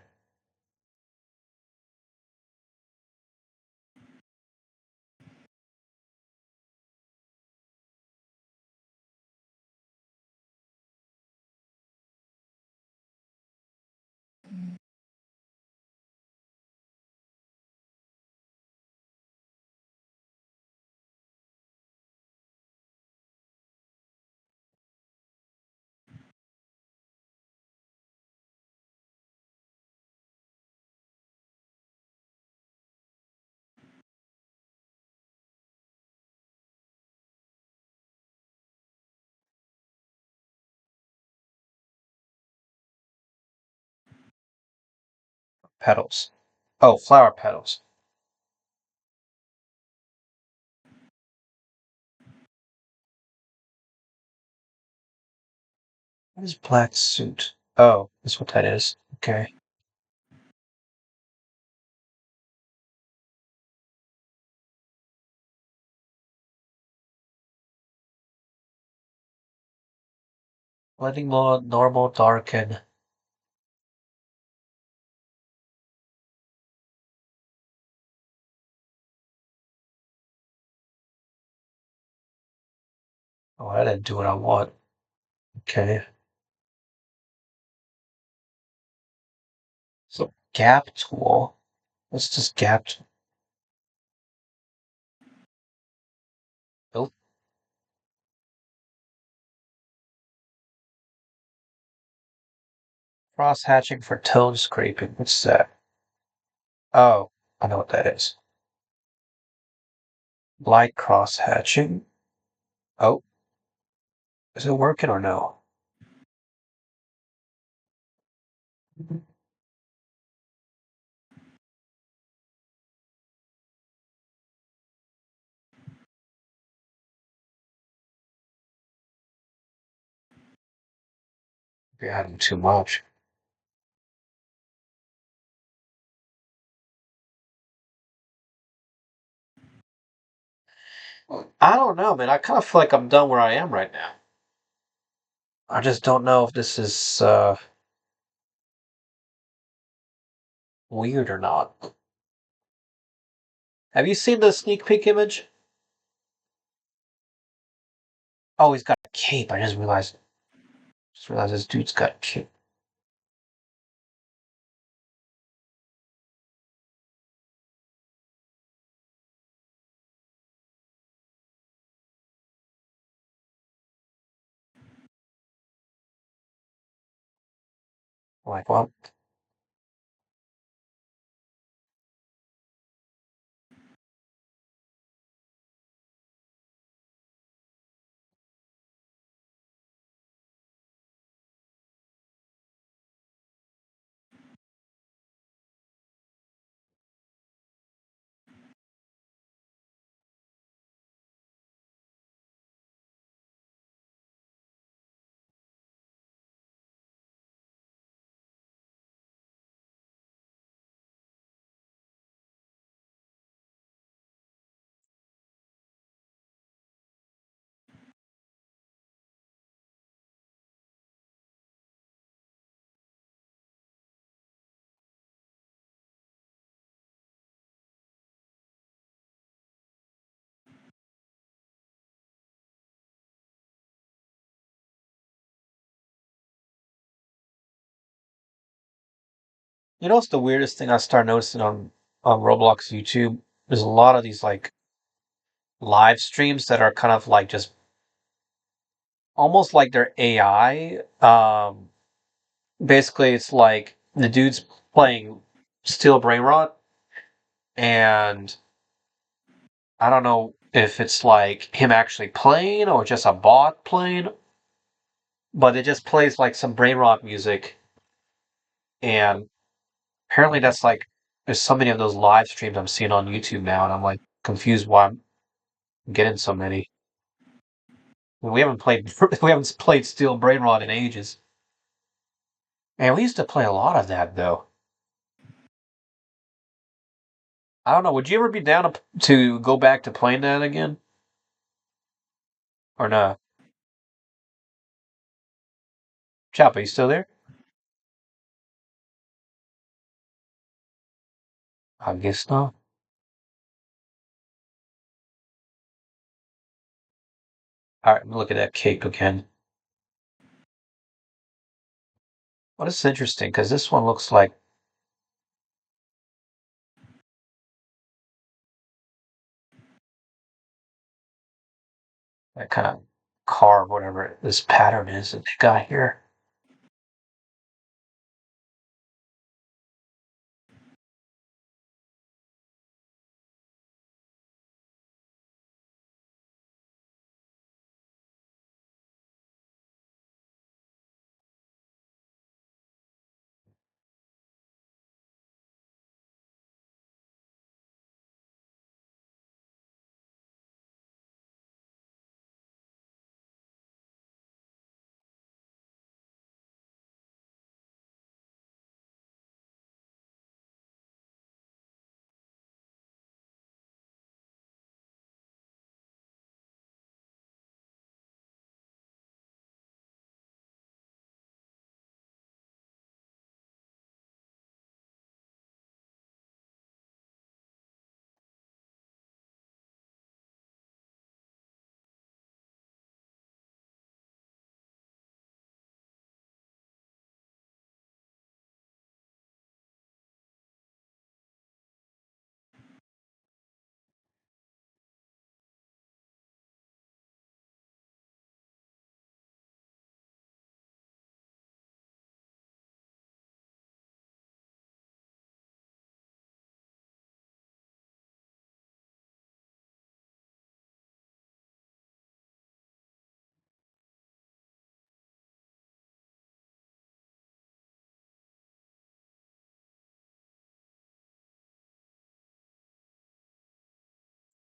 Petals. Oh, flower petals. What is black suit? Oh, that's what that is. Okay. Blending mode, normal, darken. Oh, I didn't do what I want. Okay. So gap tool. Let's just gap. Nope. Cross hatching for tone scraping. What's that? Oh, I know what that is. Light cross hatching. Oh, is it working or no? You're adding too much. I don't know, man. I kind of feel like I'm done where I am right now. I just don't know if this is weird or not. Have you seen the sneak peek image? Oh, he's got a cape. I just realized. Just realized this dude's got a cape. I'm like, well, you know what's the weirdest thing I started noticing on Roblox YouTube? There's a lot of these like live streams that are kind of like just almost like they're AI. Basically, it's like the dude's playing Steel Brainrot, and I don't know if it's like him actually playing or just a bot playing, but it just plays like some Brainrot music, and apparently that's like there's so many of those live streams I'm seeing on YouTube now, and I'm like confused why I'm getting so many. We haven't played we haven't played Steel Brainrot in ages. Man, we used to play a lot of that though. I don't know. Would you ever be down to go back to playing that again, or no? Chop, are you still there? I guess not. All right, look at that cake again. What is interesting? Because this one looks like that kind of carve, whatever this pattern is that they got here.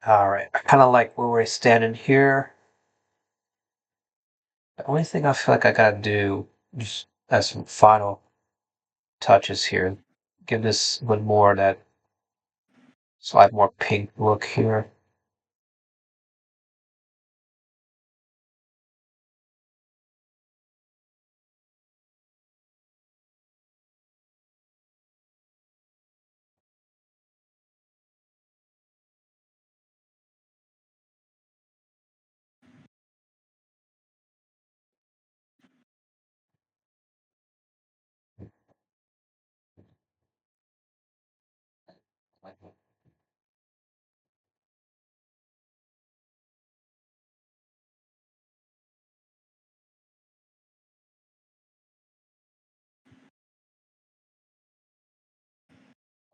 All right, I kind of like where we're standing here. The only thing I feel like I gotta do just as some final touches here, give this one more of that slight more pink look here.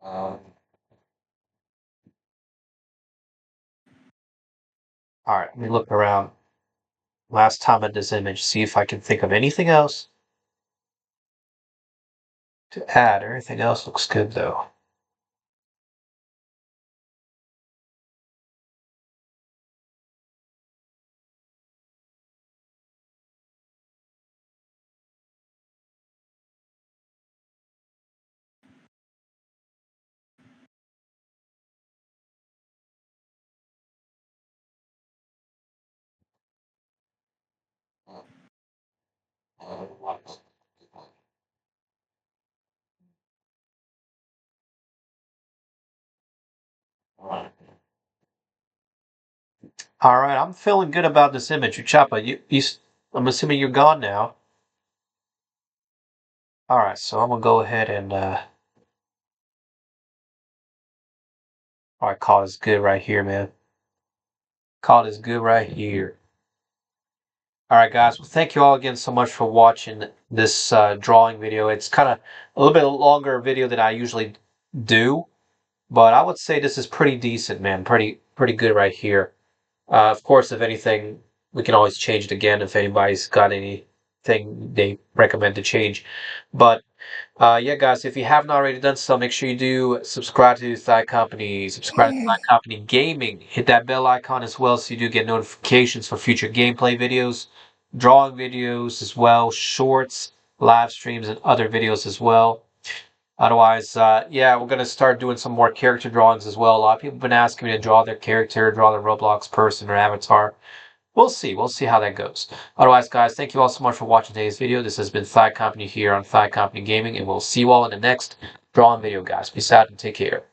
Um, all right, let me look around. Last time at this image, see if I can think of anything else to add. Everything else looks good though. All right, I'm feeling good about this image. Uchapa, I'm assuming you're gone now. All right, so I'm gonna go ahead and all right, call this good right here, man. Call this good right here. All right, guys. Well, thank you all again so much for watching this drawing video. It's kind of a little bit longer video than I usually do, but I would say this is pretty decent, man. Pretty good right here. Of course, if anything, we can always change it again if anybody's got anything they recommend to change. But yeah, guys, if you haven't already done so, make sure you do subscribe to Thigh Company, subscribe to Thigh Company Gaming. Hit that bell icon as well so you do get notifications for future gameplay videos, drawing videos as well, shorts, live streams, and other videos as well. Otherwise, yeah, we're going to start doing some more character drawings as well. A lot of people have been asking me to draw their character, draw their Roblox person or avatar. We'll see. We'll see how that goes. Otherwise, guys, thank you all so much for watching today's video. This has been Thigh Company here on Thigh Company Gaming, and we'll see you all in the next drawing video, guys. Peace out and take care.